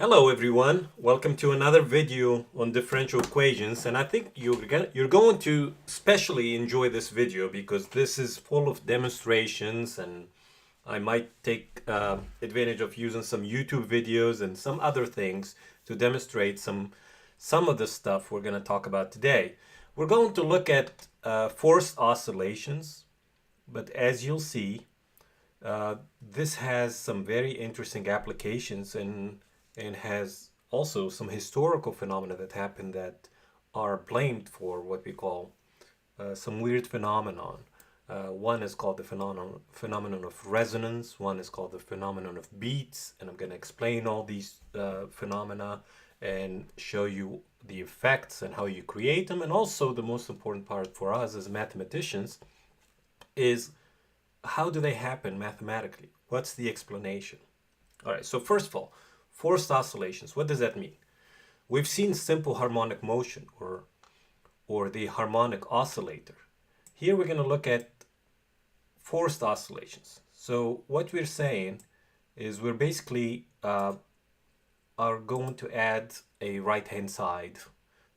Hello everyone, welcome to another video on differential equations, and I think you're going to especially enjoy this video because this is full of demonstrations, and I might take advantage of using some YouTube videos and some other things to demonstrate some of the stuff we're going to talk about today. We're going to look at forced oscillations, but as you'll see, this has some very interesting applications and has also some historical phenomena that happened that are blamed for what we call some weird phenomenon. One is called the phenomenon of resonance. One is called the phenomenon of beats, and I'm going to explain all these phenomena and show you the effects and how you create them. And also, the most important part for us as mathematicians is how do they happen mathematically? What's the explanation? All right, so first of all, forced oscillations. What does that mean? We've seen simple harmonic motion or the harmonic oscillator. Here we're going to look at forced oscillations. So what we're saying is we're basically are going to add a right-hand side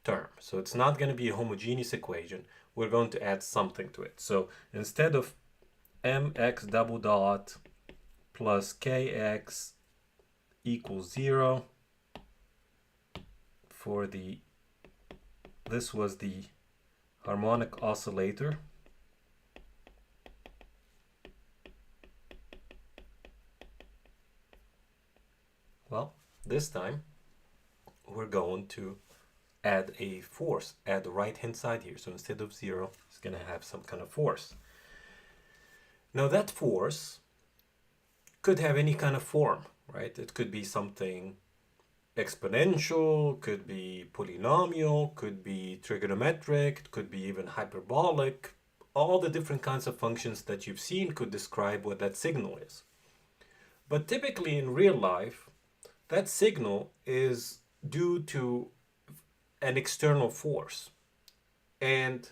term. So it's not going to be a homogeneous equation. We're going to add something to it. So instead of mx double dot plus kx equals 0 for this was the harmonic oscillator. Well, this time we're going to add a force at the right hand side here. So instead of 0, it's going to have some kind of force. Now that force could have any kind of form, right? It could be something exponential, could be polynomial, could be trigonometric, it could be even hyperbolic. All the different kinds of functions that you've seen could describe what that signal is. But typically in real life, that signal is due to an external force. And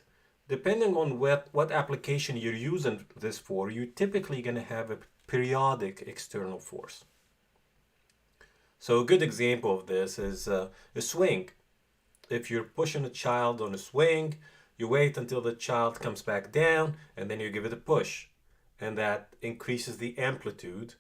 depending on what application you're using this for, you're typically going to have a periodic external force. So a good example of this is a swing. If you're pushing a child on a swing, you wait until the child comes back down and then you give it a push. And that increases the amplitude.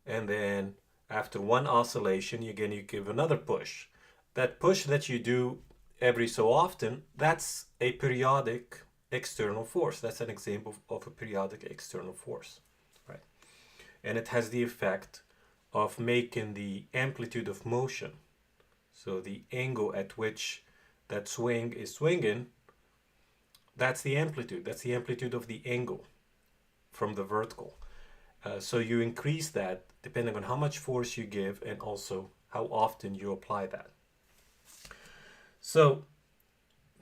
And then after one oscillation, you give another push. That push that you do every so often, that's a periodic external force. That's an example of a periodic external force, right? And it has the effect of making the amplitude of motion, so the angle at which that swing is swinging, that's the amplitude of the angle from the vertical. So you increase that depending on how much force you give and also how often you apply that. So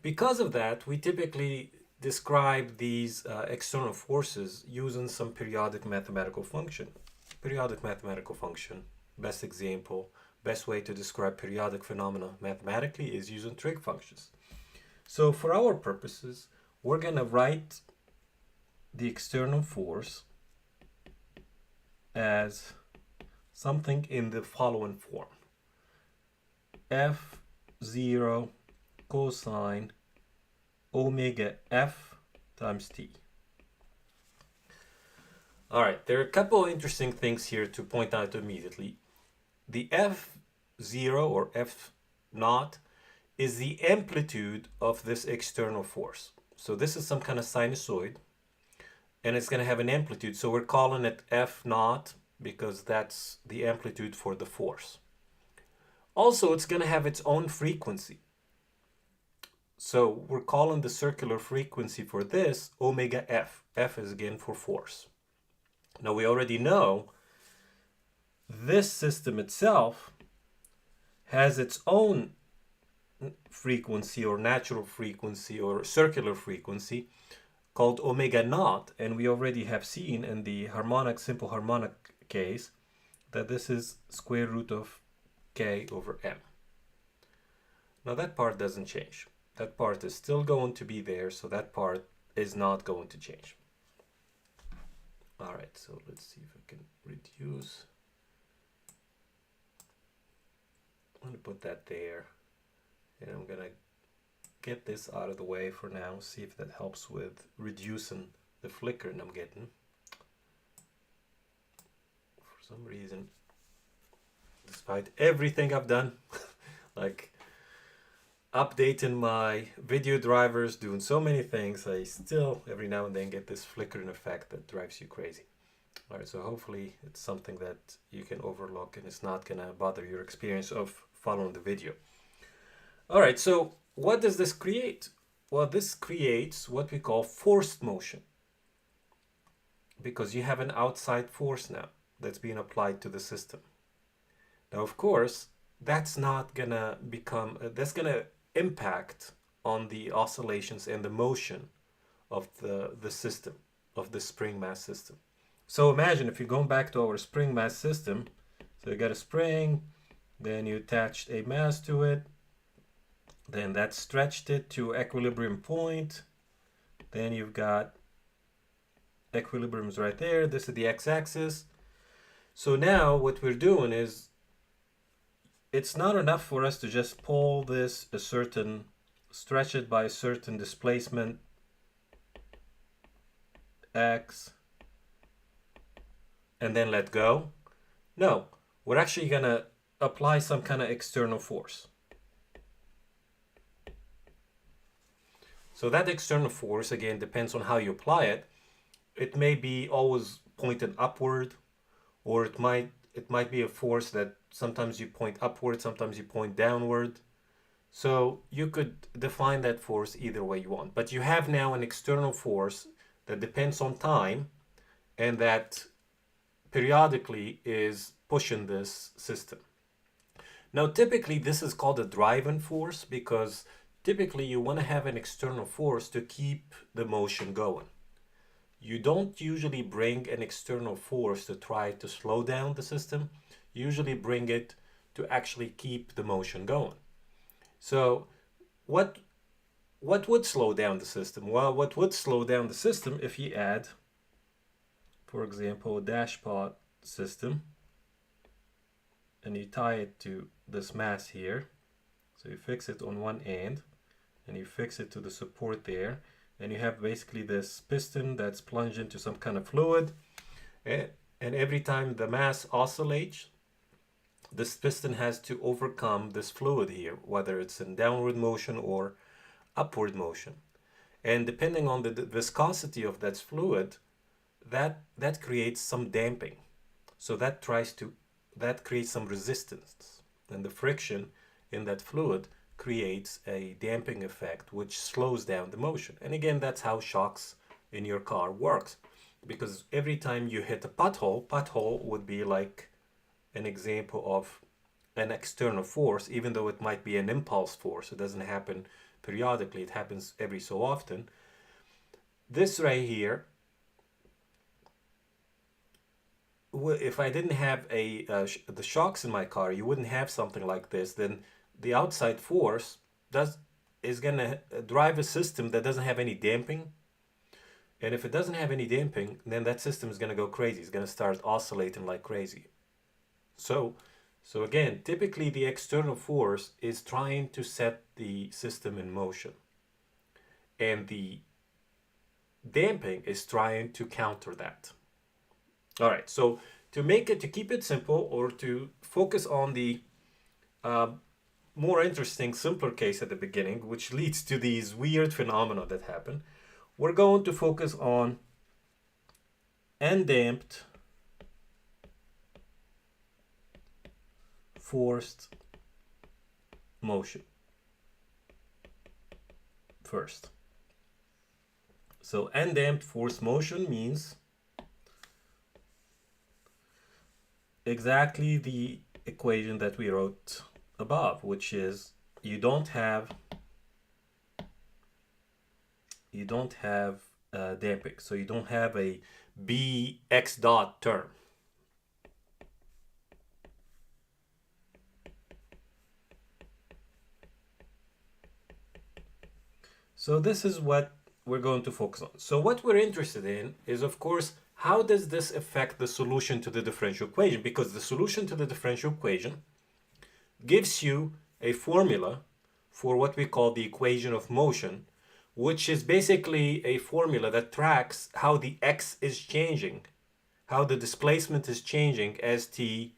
because of that, we typically describe these external forces using some periodic mathematical function. Periodic mathematical function, best example, best way to describe periodic phenomena mathematically is using trig functions. So for our purposes, we're going to write the external force as something in the following form. F0 cosine omega f times t. All right, there are a couple of interesting things here to point out immediately. The F0 or F0 is the amplitude of this external force. So this is some kind of sinusoid, and it's going to have an amplitude. So we're calling it F0 because that's the amplitude for the force. Also, it's going to have its own frequency. So we're calling the circular frequency for this omega f. F is again for force. Now we already know this system itself has its own frequency or natural frequency or circular frequency called omega naught, and we already have seen in the simple harmonic case that this is square root of k over m. Now that part doesn't change. That part is still going to be there, so that part is not going to change. All right, so let's see if I can reduce. going to put that there. And I'm going to get this out of the way for now. See if that helps with reducing the flickering I'm getting. For some reason, despite everything I've done, like updating my video drivers, doing so many things, I still every now and then get this flickering effect that drives you crazy. All right, so hopefully it's something that you can overlook and it's not gonna bother your experience of following the video. All right, so what does this create? Well, this creates what we call forced motion, because you have an outside force now that's being applied to the system. Now, of course, that's not gonna become, that's gonna impact on the oscillations and the motion of the system, of the spring mass system. So imagine if you're going back to our spring mass system, so you got a spring, then you attached a mass to it, then that stretched it to equilibrium point, then you've got equilibriums right there, this is the x-axis. So now what we're doing is, it's not enough for us to just pull this a certain, stretch it by a certain displacement x, and then let go. No, we're actually gonna apply some kind of external force. So that external force, again, depends on how you apply it. It may be always pointed upward, or it might be a force that sometimes you point upward, sometimes you point downward. So you could define that force either way you want. But you have now an external force that depends on time and that periodically is pushing this system. Now, typically this is called a driving force, because typically you want to have an external force to keep the motion going. You don't usually bring an external force to try to slow down the system. You usually bring it to actually keep the motion going. So what would slow down the system? Well, what would slow down the system if you add, for example, a dashpot system, and you tie it to this mass here. So you fix it on one end, and you fix it to the support there. And you have basically this piston that's plunged into some kind of fluid. And every time the mass oscillates, this piston has to overcome this fluid here, whether it's in downward motion or upward motion. And depending on the viscosity of that fluid, that creates some damping. So that creates some resistance. And the friction in that fluid creates a damping effect which slows down the motion. And again, that's how shocks in your car works, because every time you hit a pothole would be like an example of an external force, even though it might be an impulse force. It doesn't happen periodically, it happens every so often. This right here, if I didn't have the shocks in my car, you wouldn't have something like this. Then the outside force is going to drive a system that doesn't have any damping. And if it doesn't have any damping, then that system is going to go crazy. It's going to start oscillating like crazy. So again, typically the external force is trying to set the system in motion. And the damping is trying to counter that. All right, so to keep it simple, or to focus on the more interesting, simpler case at the beginning, which leads to these weird phenomena that happen, we're going to focus on undamped forced motion first. So undamped forced motion means exactly the equation that we wrote above, which is you don't have damping, so you don't have a bx dot term. So this is what we're going to focus on. So what we're interested in is, of course, how does this affect the solution to the differential equation? Because the solution to the differential equation, gives you a formula for what we call the equation of motion, which is basically a formula that tracks how the x is changing, how the displacement is changing as t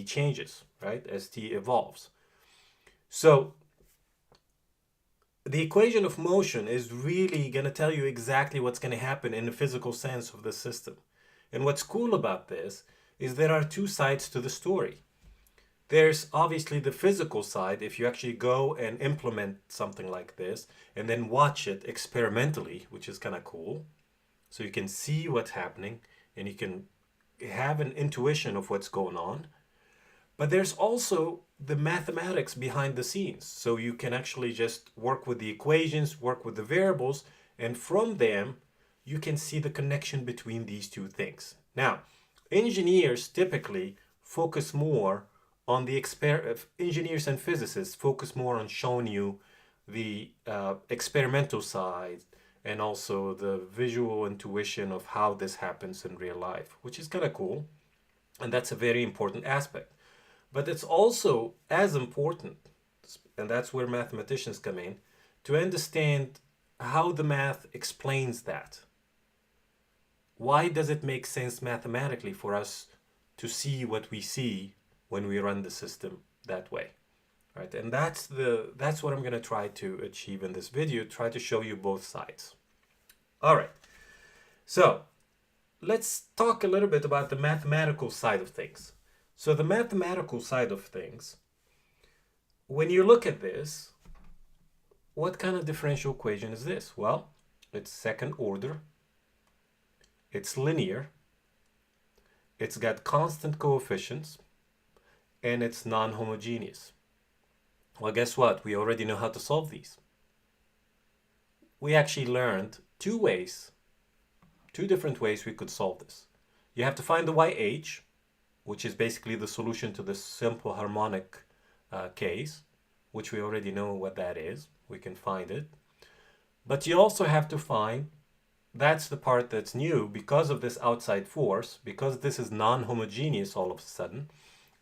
changes, right? As t evolves. So the equation of motion is really going to tell you exactly what's going to happen in the physical sense of the system. And what's cool about this is there are two sides to the story. There's obviously the physical side, if you actually go and implement something like this and then watch it experimentally, which is kind of cool. So you can see what's happening and you can have an intuition of what's going on. But there's also the mathematics behind the scenes. So you can actually just work with the equations, work with the variables, and from them, you can see the connection between these two things. Now, engineers typically focus more on the engineers and physicists focus more on showing you the experimental side and also the visual intuition of how this happens in real life, which is kind of cool. And that's a very important aspect. But it's also as important, and that's where mathematicians come in, to understand how the math explains that. Why does it make sense mathematically for us to see what we see when we run the system that way? Right? And that's what I'm going to try to achieve in this video, try to show you both sides. All right. So let's talk a little bit about the mathematical side of things. So the mathematical side of things, when you look at this, what kind of differential equation is this? Well, it's second order, it's linear, it's got constant coefficients, and it's non-homogeneous. Well, guess what? We already know how to solve these. We actually learned two different ways we could solve this. You have to find the YH, which is basically the solution to the simple harmonic case, which we already know what that is. We can find it. But you also have to find, that's the part that's new, because of this outside force, because this is non-homogeneous all of a sudden,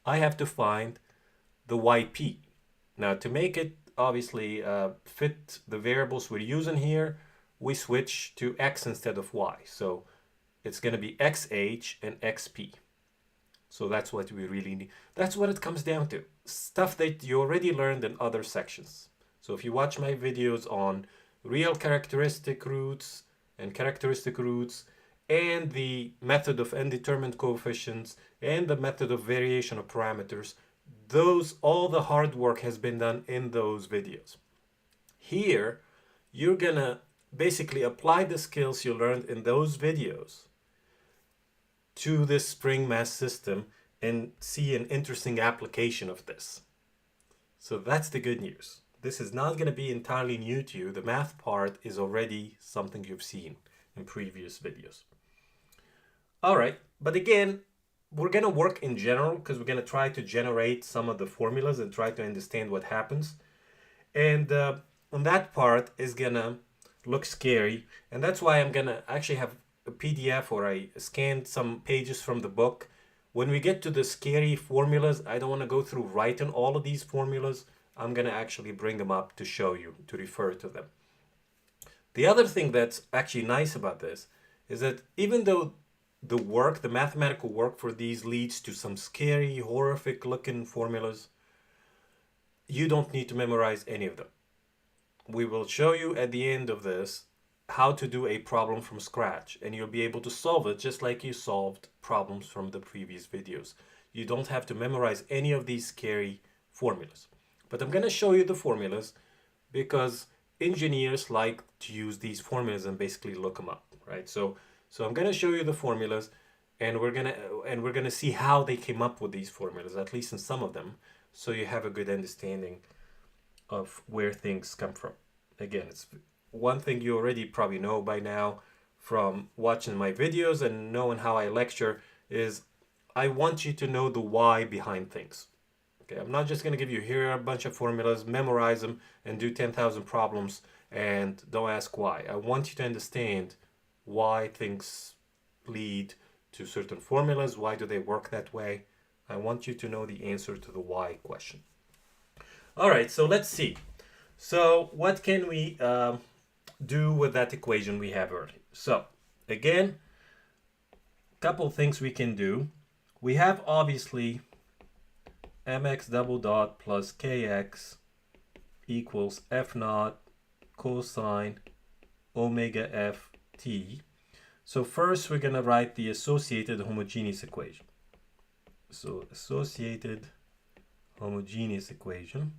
I have to find the YP. Now, to make it obviously fit the variables we're using here, we switch to X instead of Y. So it's going to be XH and XP. So that's what we really need. That's what it comes down to. Stuff that you already learned in other sections. So if you watch my videos on real characteristic roots and characteristic roots and the method of indeterminate coefficients and the method of variation of parameters, all the hard work has been done in those videos. Here, you're gonna basically apply the skills you learned in those videos to this spring mass system and see an interesting application of this. So that's the good news. This is not going to be entirely new to you. The math part is already something you've seen in previous videos. All right, but again, we're going to work in general because we're going to try to generate some of the formulas and try to understand what happens. And on that part is going to look scary. And that's why I'm going to actually have a PDF or I scanned some pages from the book. When we get to the scary formulas, I don't want to go through writing all of these formulas. I'm going to actually bring them up to show you, to refer to them. The other thing that's actually nice about this is that even though the mathematical work for these leads to some scary, horrific looking formulas, you don't need to memorize any of them. We will show you at the end of this how to do a problem from scratch, and you'll be able to solve it just like you solved problems from the previous videos. You don't have to memorize any of these scary formulas. But I'm going to show you the formulas because engineers like to use these formulas and basically look them up, right? So I'm going to show you the formulas, and we're going to see how they came up with these formulas, at least in some of them, so you have a good understanding of where things come from. Again, it's one thing you already probably know by now from watching my videos and knowing how I lecture is I want you to know the why behind things. Okay, I'm not just going to give you here a bunch of formulas, memorize them, and do 10,000 problems and don't ask why. I want you to understand why things lead to certain formulas, why do they work that way, I want you to know the answer to the why question. All right, so let's see. So what can we do with that equation we have already? So again, a couple things we can do. We have obviously mx double dot plus kx equals f naught cosine omega f t. So first we're going to write the associated homogeneous equation. So associated homogeneous equation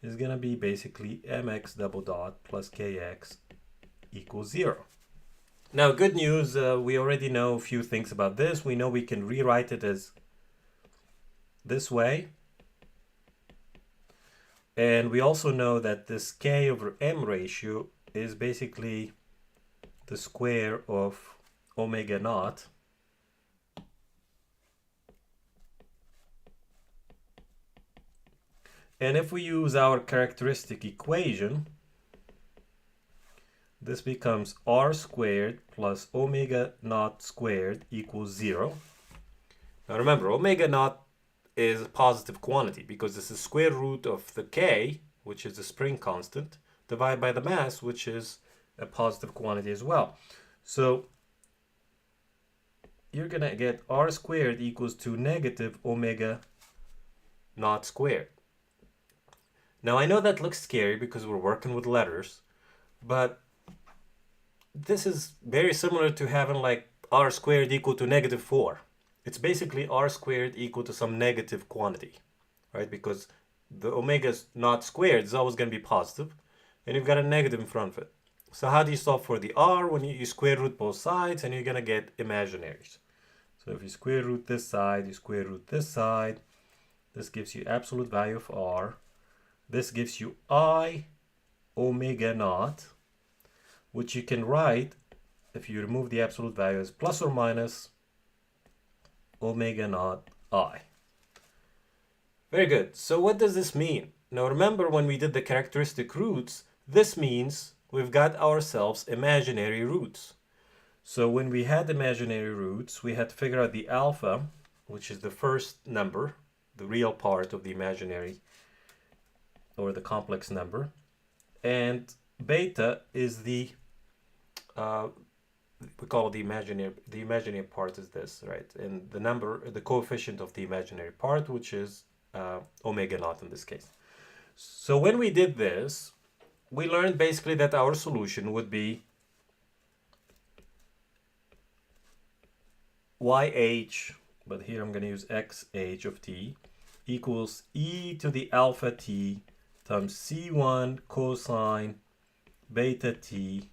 is going to be basically mx double dot plus kx equals 0. Now, good news, we already know a few things about this. We know we can rewrite it as this way. And we also know that this k over m ratio is basically the square of omega naught. And if we use our characteristic equation, this becomes r squared plus omega naught squared equals 0. Now remember, omega naught is a positive quantity because this is square root of the k, which is the spring constant, divided by the mass, which is a positive quantity as well. So you're going to get r squared equals to negative omega naught squared. Now I know that looks scary because we're working with letters, but this is very similar to having like r squared equal to negative 4. It's basically r squared equal to some negative quantity, right? Because the omega naught squared is always going to be positive, and you've got a negative in front of it. So how do you solve for the r? When you square root both sides, and you're going to get imaginaries. So if you square root this side, you square root this side, this gives you absolute value of r. This gives you I omega naught, which you can write, if you remove the absolute value, as plus or minus omega naught I. Very good. So what does this mean? Now remember when we did the characteristic roots, this means we've got ourselves imaginary roots. So when we had imaginary roots, we had to figure out the alpha, which is the first number, the real part of the imaginary or the complex number, and beta is the we call it the imaginary part is this, right? And the number, the coefficient of the imaginary part, which is omega naught in this case. So when we did this, we learned basically that our solution would be YH, but here I'm going to use XH of t, equals e to the alpha t times C1 cosine beta t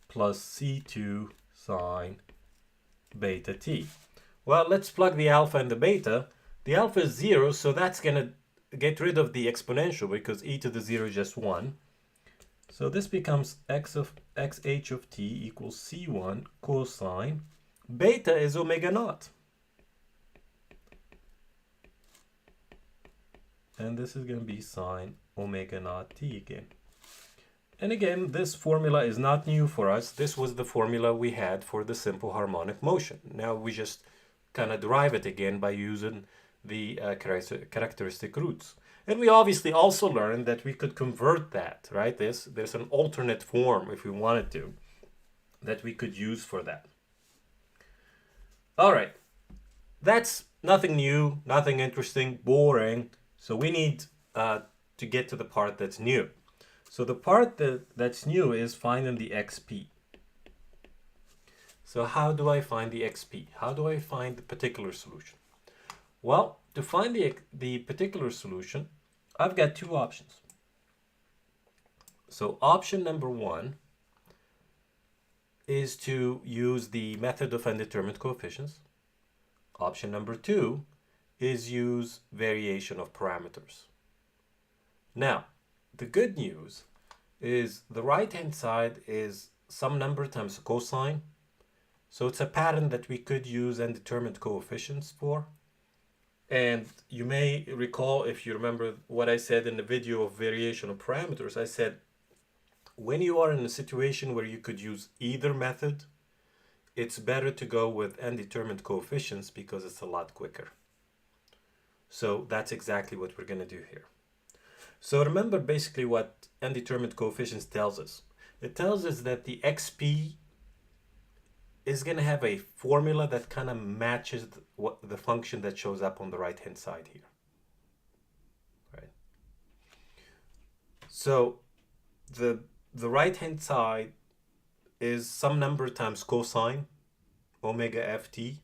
plus C2 sine beta t. Well, let's plug the alpha and the beta. The alpha is 0, so that's going to get rid of the exponential because e to the 0 is just 1. So this becomes xh of t equals C1 cosine. Beta is omega naught. And this is going to be sine omega naught t again. And again, this formula is not new for us. This was the formula we had for the simple harmonic motion. Now we just kind of derive it again by using the characteristic roots. And we obviously also learned that we could convert that, right? There's an alternate form, if we wanted to, that we could use for that. All right, that's nothing new, nothing interesting, boring. So we need to get to the part that's new. So the part that's new is finding the XP. So how do I find the XP? How do I find the particular solution? Well, to find the particular solution, I've got two options. So option number one is to use the method of undetermined coefficients. Option number two is use variation of parameters. Now, the good news is the right-hand side is some number times cosine. So it's a pattern that we could use undetermined coefficients for. And you may recall, if you remember what I said in the video of variation of parameters, I said when you are in a situation where you could use either method, it's better to go with undetermined coefficients because it's a lot quicker. So that's exactly what we're going to do here. So remember basically what undetermined coefficients tells us. It tells us that the xp is going to have a formula that kind of matches the function that shows up on the right hand side here. Right. So the right hand side is some number times cosine omega ft.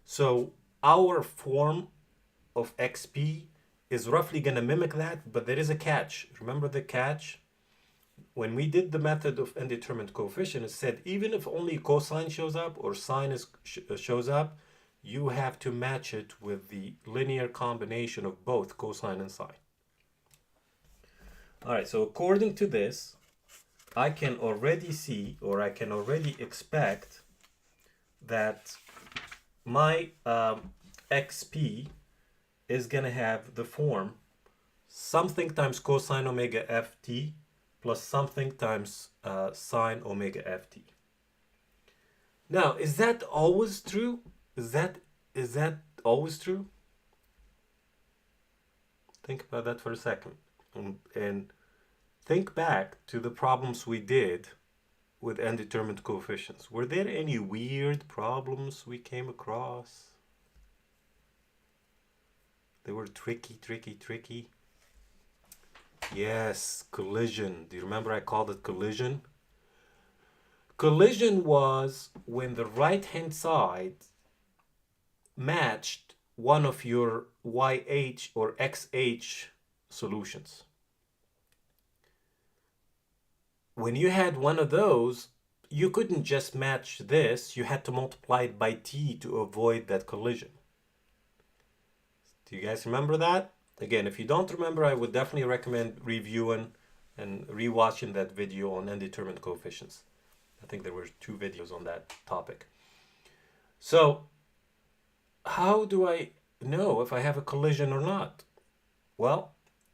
So our form of xp is roughly going to mimic that, but there is a catch. Remember the catch? When we did the method of undetermined coefficient, it said even if only cosine shows up or sine shows up, you have to match it with the linear combination of both cosine and sine. All right, so according to this, I can already see, or I can already expect that my xp is going to have the form something times cosine omega ft plus something times sine omega ft. Now, is that always true? Is that always true? Think about that for a second. And think back to the problems we did with undetermined coefficients. Were there any weird problems we came across? They were tricky. Yes, collision. Do you remember I called it collision? Collision was when the right-hand side matched one of your YH or XH solutions. When you had one of those, you couldn't just match this. You had to multiply it by t to avoid that collision. Do you guys remember that? Again, if you don't remember, I would definitely recommend reviewing and rewatching that video on undetermined coefficients. I think there were 2 videos on that topic. So, how do I know if I have a collision or not? Well,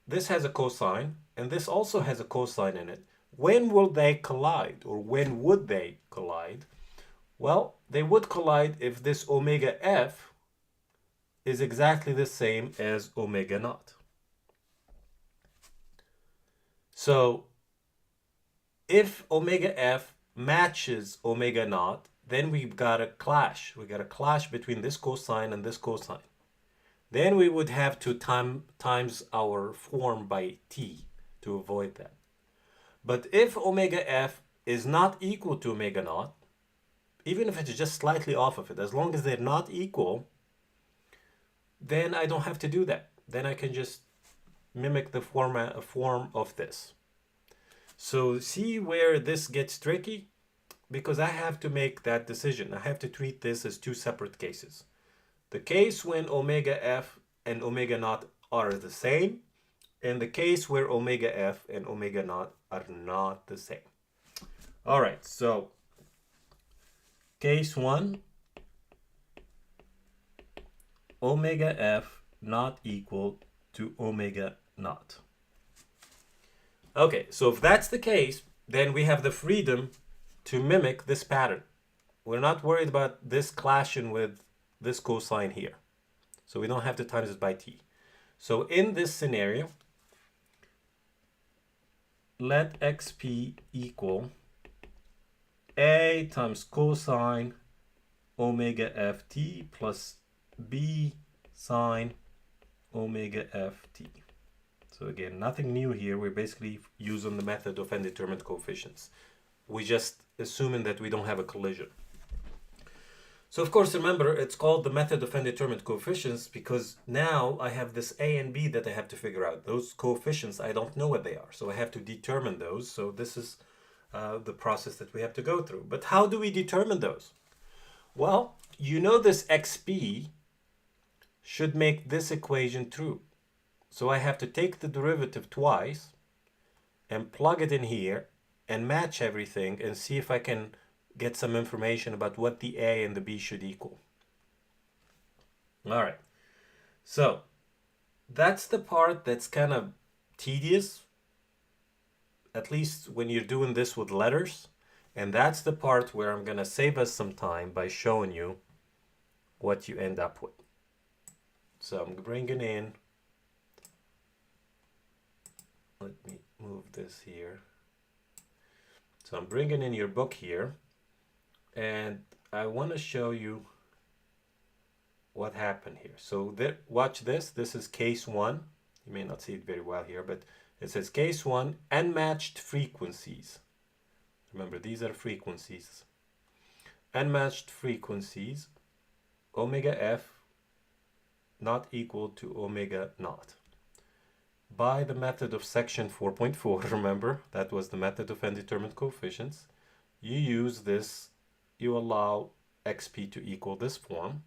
this has a cosine, and this also has a cosine in it. When will they collide, or when would they collide? Well, they would collide if this omega f is exactly the same as omega naught. So if omega f matches omega naught, then we've got a clash. We got a clash between this cosine and this cosine. Then we would have to times our form by t to avoid that. But if omega f is not equal to omega naught, even if it's just slightly off of it, as long as they're not equal, then I don't have to do that. Then I can just mimic the form of this. So see where this gets tricky? Because I have to make that decision. I have to treat this as 2 separate cases. The case when omega f and omega naught are the same, and the case where omega f and omega naught are not the same. All right, so case 1, omega f not equal to omega naught. Okay, so if that's the case, then we have the freedom to mimic this pattern. We're not worried about this clashing with this cosine here. So we don't have to times it by t. So in this scenario, let xp equal a times cosine omega ft plus b sine omega ft. So again, nothing new here. We're basically using the method of undetermined coefficients. We just assuming that we don't have a collision. So of course, remember, it's called the method of undetermined coefficients because now I have this a and b that I have to figure out. Those coefficients, I don't know what they are. So I have to determine those. So this is the process that we have to go through. But how do we determine those? Well, you know this xp should make this equation true. So I have to take the derivative twice and plug it in here and match everything and see if I can get some information about what the a and the b should equal. All right. So that's the part that's kind of tedious, at least when you're doing this with letters. And that's the part where I'm going to save us some time by showing you what you end up with. So I'm bringing in, let me move this here. So I'm bringing in your book here, and I want to show you what happened here. So watch this. This is case 1. You may not see it very well here, but it says case 1, unmatched frequencies. Remember, these are frequencies. Unmatched frequencies, omega f not equal to omega naught. By the method of section 4.4, remember, that was the method of undetermined coefficients. You use this, you allow xp to equal this form.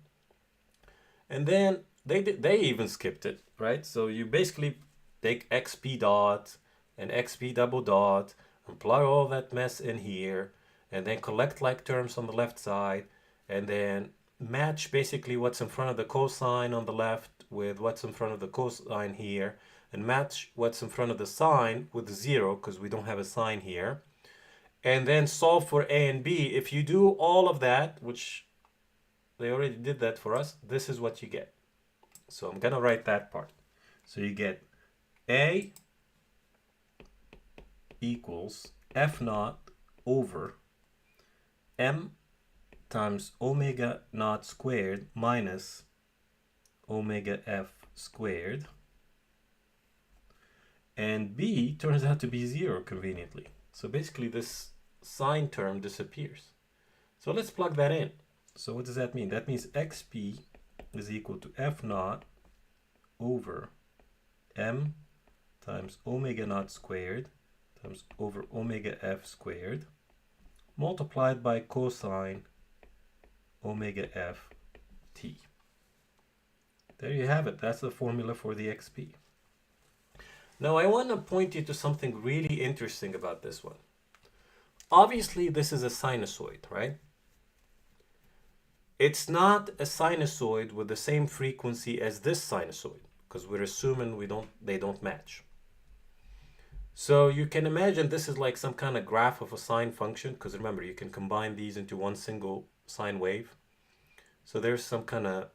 And then they even skipped it, right? So you basically take xp dot and xp double dot and plug all that mess in here, and then collect like terms on the left side, and then match basically what's in front of the cosine on the left with what's in front of the cosine here, and match what's in front of the sine with 0 because we don't have a sine here, and then solve for a and b. If you do all of that, which they already did that for us, this is what you get. So I'm gonna write that part. So you get a equals f naught over m times omega naught squared minus omega f squared, and b turns out to be 0 conveniently. So basically this sine term disappears. So let's plug that in. So what does that mean? That means xp is equal to f naught over m times omega naught squared times over omega f squared multiplied by cosine omega f t. There you have it. That's the formula for the xp. Now I want to point you to something really interesting about this one. Obviously this is a sinusoid, right? It's not a sinusoid with the same frequency as this sinusoid, because we're assuming they don't match. So you can imagine this is like some kind of graph of a sine function, because remember, you can combine these into one single sine wave. So there's some kind of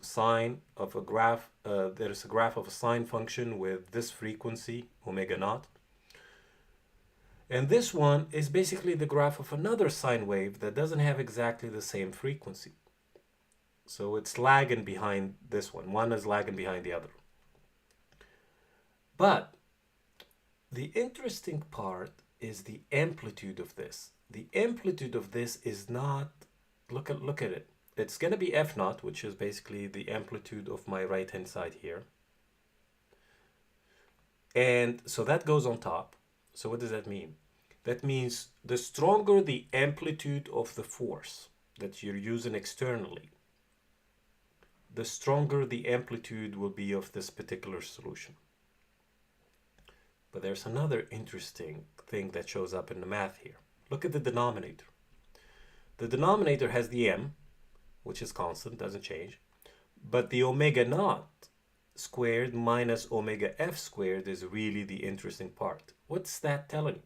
sine of a graph, there's a graph of a sine function with this frequency, omega naught. And this one is basically the graph of another sine wave that doesn't have exactly the same frequency. So it's lagging behind this one. One is lagging behind the other. But the interesting part is the amplitude of this. The amplitude of this is not, look at it. It's going to be f naught, which is basically the amplitude of my right-hand side here. And so that goes on top. So what does that mean? That means the stronger the amplitude of the force that you're using externally, the stronger the amplitude will be of this particular solution. But there's another interesting thing that shows up in the math here. Look at the denominator. The denominator has the m, which is constant, doesn't change. But the omega naught squared minus omega f squared is really the interesting part. What's that telling you?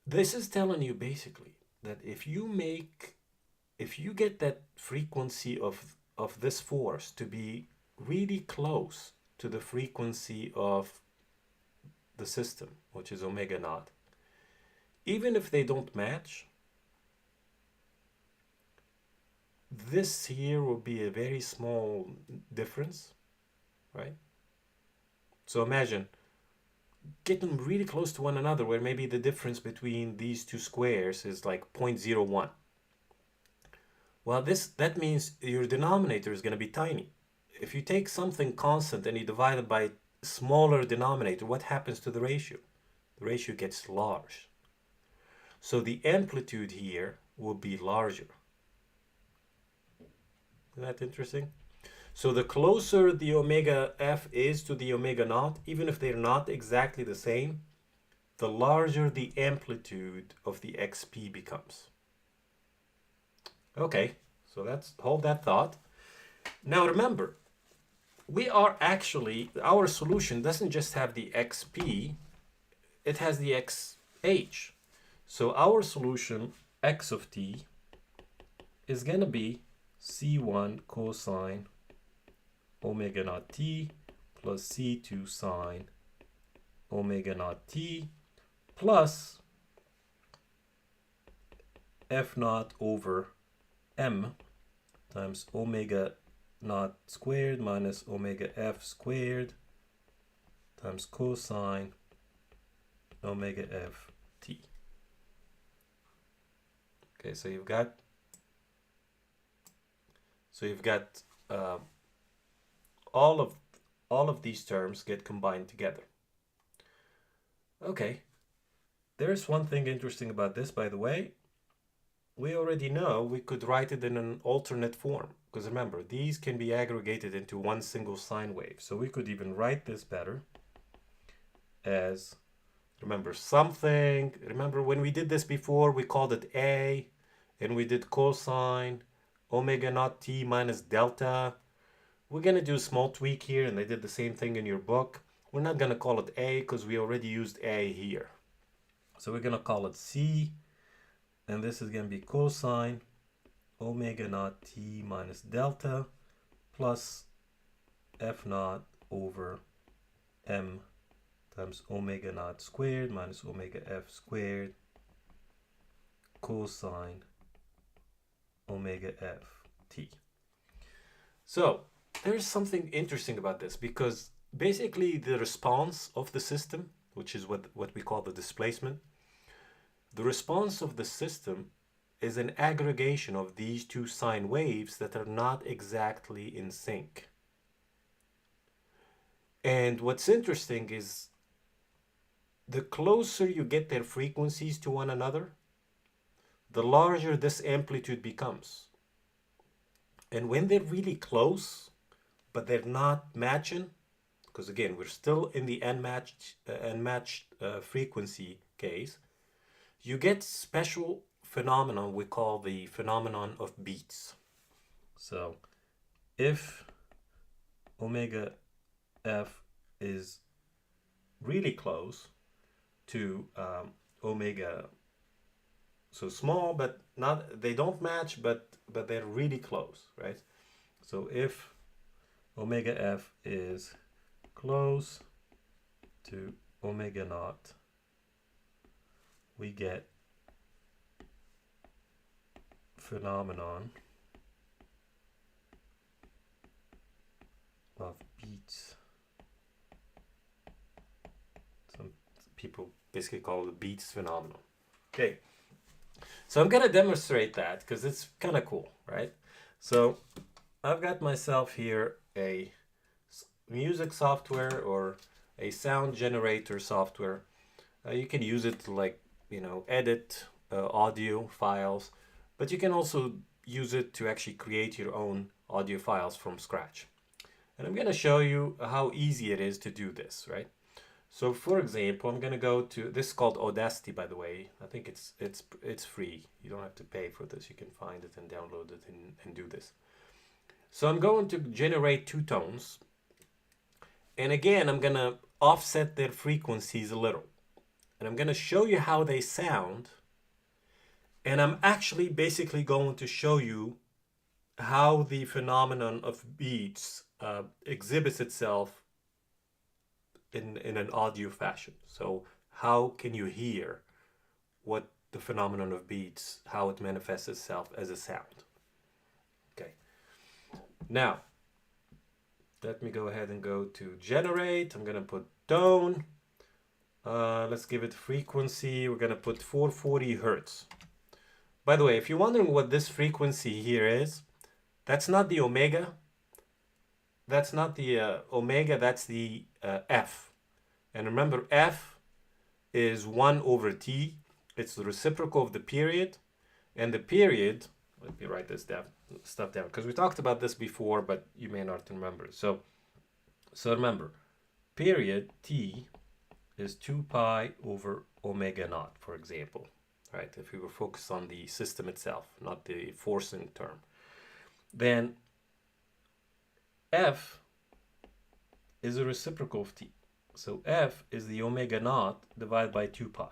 This is telling you basically that if you get that frequency of this force to be really close to the frequency of the system, which is omega naught, even if they don't match, this here will be a very small difference, right? So imagine getting really close to one another where maybe the difference between these two squares is like 0.01. Well, that means your denominator is going to be tiny. If you take something constant and you divide it by smaller denominator, what happens to the ratio? The ratio gets large. So the amplitude here will be larger. Isn't that interesting? So the closer the omega f is to the omega naught, even if they're not exactly the same, the larger the amplitude of the xp becomes. Okay, so let's hold that thought. Now remember, our solution doesn't just have the xp, it has the xh. So our solution x of t is going to be c1 cosine omega naught t plus c2 sine omega naught t plus f naught over m times omega naught squared minus omega f squared times cosine omega f t. Okay, so you've got all of these terms get combined together. Okay, there's one thing interesting about this, by the way. We already know we could write it in an alternate form, because remember, these can be aggregated into one single sine wave. So we could even write this better as, remember when we did this before, we called it A, and we did cosine omega naught t minus delta. We're going to do a small tweak here, and they did the same thing in your book. We're not going to call it A because we already used A here. So we're going to call it C, and this is going to be cosine omega naught t minus delta plus f naught over m times omega naught squared minus omega f squared cosine omega f t. So there's something interesting about this, because basically the response of the system, which is what we call the displacement, the response of the system is an aggregation of these two sine waves that are not exactly in sync. And what's interesting is the closer you get their frequencies to one another, the larger this amplitude becomes. And when they're really close, but they're not matching, because again, we're still in the unmatched frequency case, you get special phenomenon we call the phenomenon of beats. So if omega f is really close to omega, so small, but not, they don't match, but they're really close, right? So if omega f is close to omega naught, we get phenomenon of beats. Some people basically call it the beats phenomenon. Okay, so I'm gonna demonstrate that because it's kind of cool, right? So I've got myself here a music software or a sound generator software. You can use it to, like, edit audio files, but you can also use it to actually create your own audio files from scratch. And I'm going to show you how easy it is to do this, right? So for example, I'm going to go to, this is called Audacity, by the way. I think it's free. You don't have to pay for this. You can find it and download it and do this. So I'm going to generate two tones. And again, I'm going to offset their frequencies a little. And I'm going to show you how they sound. And I'm actually basically going to show you how the phenomenon of beats exhibits itself in an audio fashion. So how can you hear what the phenomenon of beats, how it manifests itself as a sound? Okay. Now, let me go ahead and go to generate. I'm going to put tone. Let's give it frequency. We're going to put 440 hertz. By the way, if you're wondering what this frequency here is, that's not the omega. That's not the omega, that's the f. And remember, f is 1 over t. It's the reciprocal of the period. And the period, let me write this stuff down, because we talked about this before, but you may not remember. So remember, period t is 2 pi over omega naught, for example, right? If we were focused on the system itself, not the forcing term. Then f is a reciprocal of t. So f is the omega naught divided by 2 pi.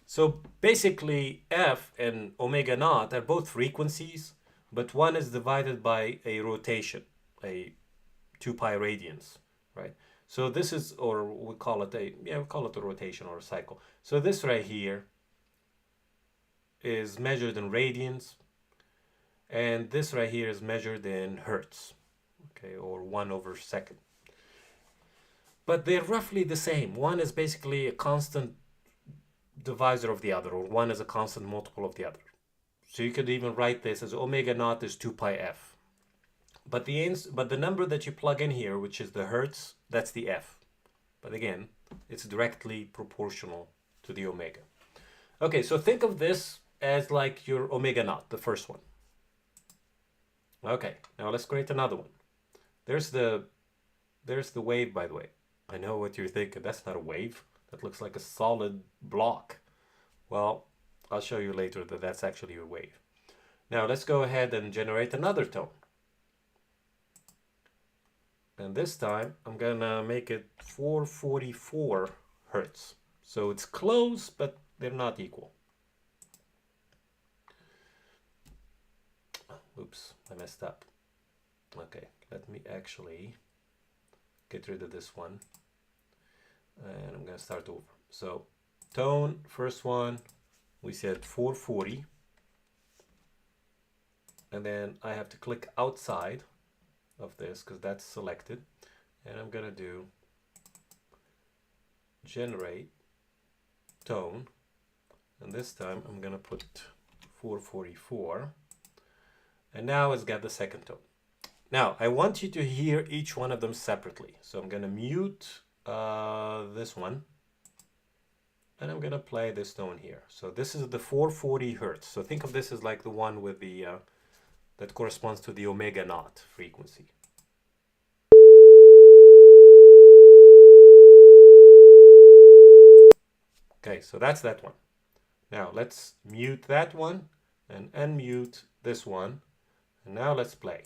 So basically, f and omega naught are both frequencies, but one is divided by a rotation, a 2 pi radians, right? So this is, or we call it we call it a rotation or a cycle. So this right here is measured in radians, and this right here is measured in hertz, okay, or 1/2. But they're roughly the same. One is basically a constant divisor of the other, or one is a constant multiple of the other. So you could even write this as omega naught is 2 pi f. But the number that you plug in here, which is the hertz, that's the f. But again, it's directly proportional to the omega. Okay, so think of this as like your omega naught, the first one. Okay, now let's create another one. There's the wave, by the way. I know what you're thinking. That's not a wave. That looks like a solid block. Well, I'll show you later that that's actually a wave. Now let's go ahead and generate another tone. And this time I'm gonna make it 444 hertz. So it's close, but they're not equal. Oops, I messed up. Okay, let me actually get rid of this one. And I'm gonna start over. So tone, first one, we said 440. And then I have to click outside of this because that's selected. And I'm gonna do generate tone. And this time I'm gonna put 444. And now it's got the second tone. Now I want you to hear each one of them separately. So I'm gonna mute this one. And I'm gonna play this tone here. So this is the 440 hertz. So think of this as like the one with the that corresponds to the omega naught frequency. Okay, so that's that one. Now let's mute that one and unmute this one. And now let's play.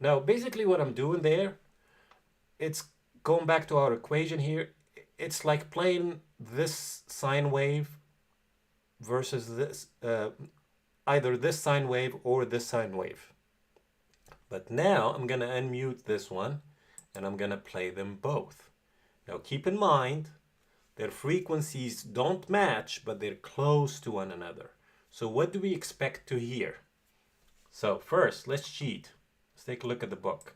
Now basically what I'm doing there, it's going back to our equation here. It's like playing this sine wave versus this, either this sine wave or this sine wave. But now I'm gonna unmute this one and I'm gonna play them both. Now keep in mind, their frequencies don't match, but they're close to one another. So what do we expect to hear? So first, let's cheat. Let's take a look at the book.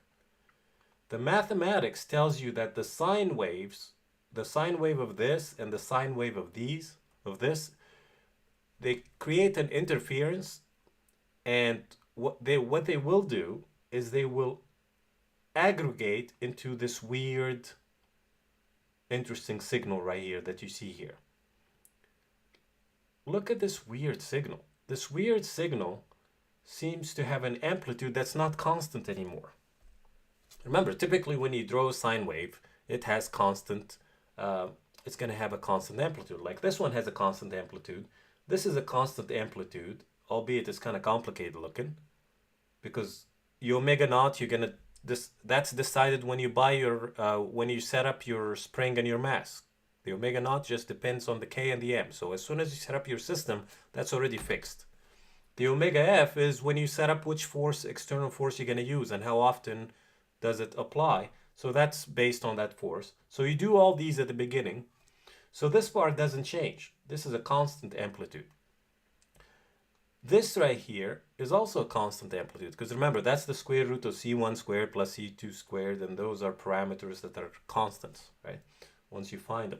The mathematics tells you that the sine waves, the sine wave of this and the sine wave of this, they create an interference, and what they will do is they will aggregate into this weird, interesting signal right here that you see here. Look at this weird signal. This weird signal seems to have an amplitude that's not constant anymore. Remember, typically when you draw a sine wave, it has constant, it's going to have a constant amplitude. Like this one has a constant amplitude. This is a constant amplitude, albeit it's kind of complicated looking, because your omega naught, you're going to, that's decided when you buy your, when you set up your spring and your mass. The omega naught just depends on the K and the M. So as soon as you set up your system, that's already fixed. The omega F is when you set up which force, external force you're going to use and how often does it apply. So that's based on that force. So you do all these at the beginning. So this part doesn't change. This is a constant amplitude. This right here is also a constant amplitude, because remember, that's the square root of C1 squared plus C2 squared, and those are parameters that are constants, right? Once you find them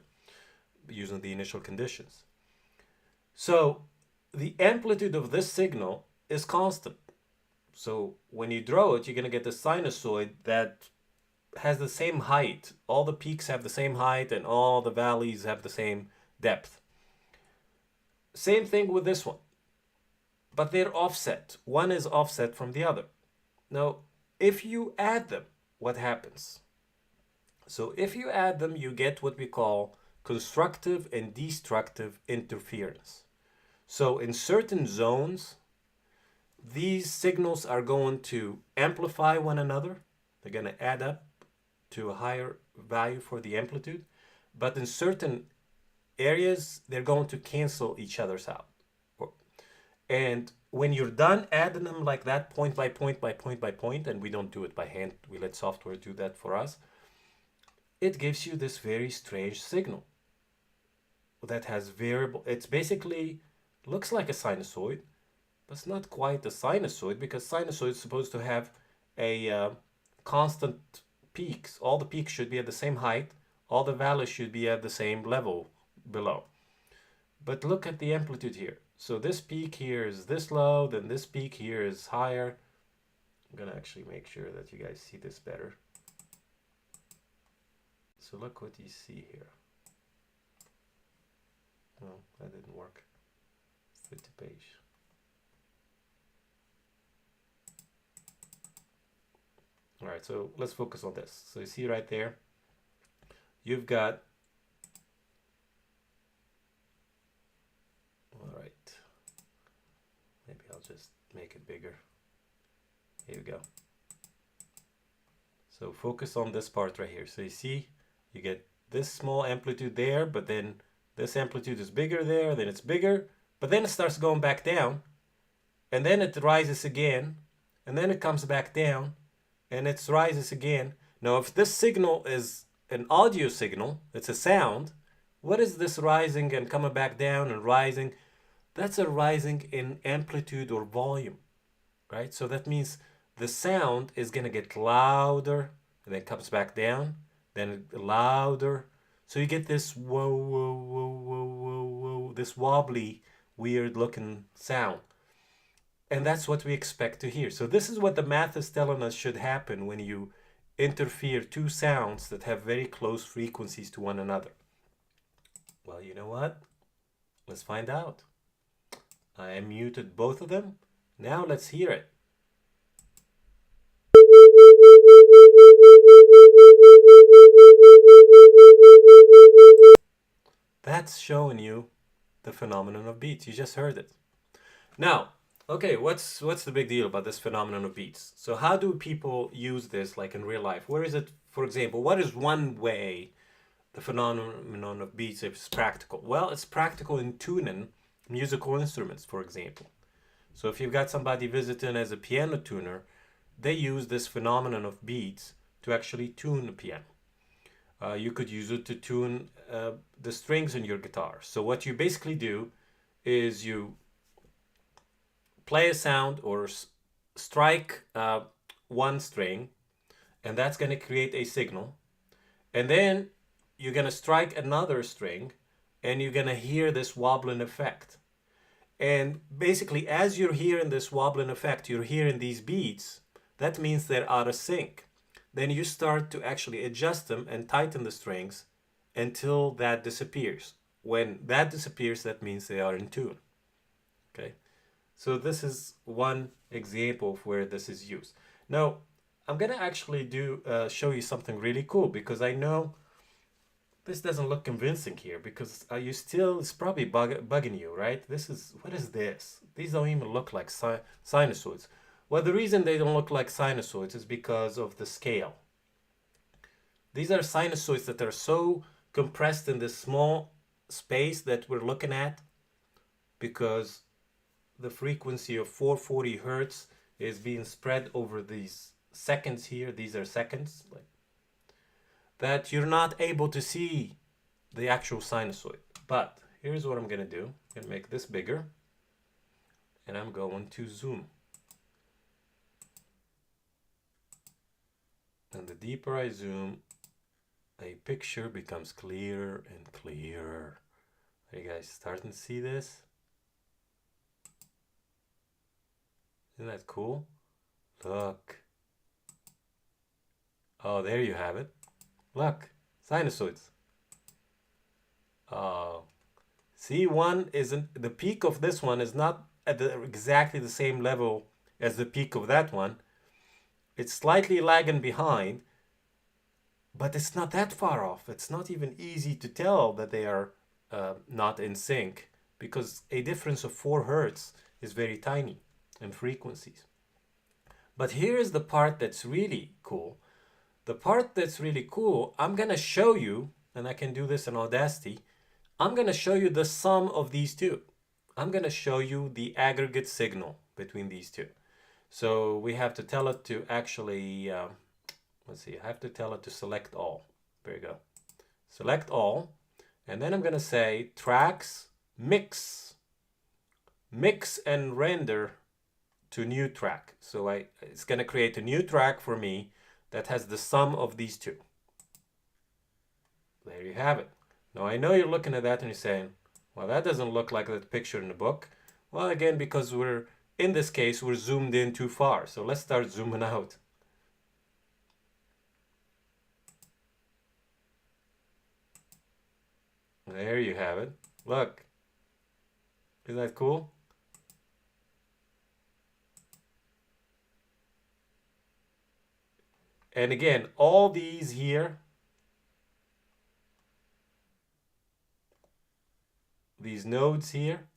using the initial conditions. So the amplitude of this signal is constant. So when you draw it, you're going to get a sinusoid that has the same height. All the peaks have the same height and all the valleys have the same depth. Same thing with this one. But they're offset. One is offset from the other. Now, if you add them, what happens? So if you add them, you get what we call constructive and destructive interference. So in certain zones, these signals are going to amplify one another. They're going to add up to a higher value for the amplitude, but in certain areas, they're going to cancel each other's out. And when you're done adding them like that, point by point by point by point, and we don't do it by hand, we let software do that for us, it gives you this very strange signal that has variable. It's basically looks like a sinusoid, but it's not quite a sinusoid, because sinusoid is supposed to have a constant peaks. All the peaks should be at the same height. All the valleys should be at the same level below. But look at the amplitude here. So this peak here is this low, then this peak here is higher. I'm gonna actually make sure that you guys see this better. So look what you see here. Oh, that didn't work. Flip the page. All right, so let's focus on this. So you see right there, you've got, all right, maybe I'll just make it bigger. Here we go. So focus on this part right here. So you see, you get this small amplitude there, but then this amplitude is bigger there, then it's bigger, but then it starts going back down, and then it rises again, and then it comes back down, and it rises again. Now, if this signal is an audio signal, it's a sound, what is this rising and coming back down and rising? That's a rising in amplitude or volume, right? So that means the sound is going to get louder, and then comes back down, then louder. So you get this whoa, whoa, whoa, whoa, whoa, whoa, this wobbly, weird looking sound. And that's what we expect to hear. So this is what the math is telling us should happen when you interfere two sounds that have very close frequencies to one another. Well, you know what? Let's find out. I muted both of them. Now let's hear it. That's showing you the phenomenon of beats. You just heard it. Now, okay, what's the big deal about this phenomenon of beats? So how do people use this like in real life? Where is it, for example, what is one way the phenomenon of beats is practical? Well, it's practical in tuning musical instruments, for example. So if you've got somebody visiting as a piano tuner, they use this phenomenon of beats to actually tune the piano. You could use it to tune the strings in your guitar. So what you basically do is you play a sound or strike one string, and that's going to create a signal. And then you're going to strike another string, and you're going to hear this wobbling effect. And basically, as you're hearing this wobbling effect, you're hearing these beats. That means they're out of sync. Then you start to actually adjust them and tighten the strings until that disappears. When that disappears, that means they are in tune. Okay, so this is one example of where this is used. Now, I'm gonna actually show you something really cool, because I know this doesn't look convincing here, because it's probably bugging you, right? What is this? These don't even look like sinusoids. Well, the reason they don't look like sinusoids is because of the scale. These are sinusoids that are so compressed in this small space that we're looking at, because the frequency of 440 hertz is being spread over these seconds here. These are seconds, that you're not able to see the actual sinusoid. But here's what I'm going to do. I'm going to make this bigger, and I'm going to zoom. And the deeper I zoom, a picture becomes clearer and clearer. Are you guys starting to see this? Isn't that cool? Look. Oh, there you have it. Look, sinusoids. Oh, see, the peak of this one is not at exactly the same level as the peak of that one. It's slightly lagging behind, but it's not that far off. It's not even easy to tell that they are not in sync, because a difference of 4 hertz is very tiny in frequencies. But here is the part that's really cool. The part that's really cool, I'm going to show you, and I can do this in Audacity, I'm going to show you the sum of these two. I'm going to show you the aggregate signal between these two. So we have to tell it to actually, let's see, I have to tell it to select all. There you go. Select all. And then I'm going to say tracks, mix and render to new track. So it's going to create a new track for me that has the sum of these two. There you have it. Now I know you're looking at that and you're saying, well, that doesn't look like that picture in the book. Well, again, because in this case, we're zoomed in too far. So let's start zooming out. There you have it. Look. Isn't that cool? And again, all these here, these nodes here,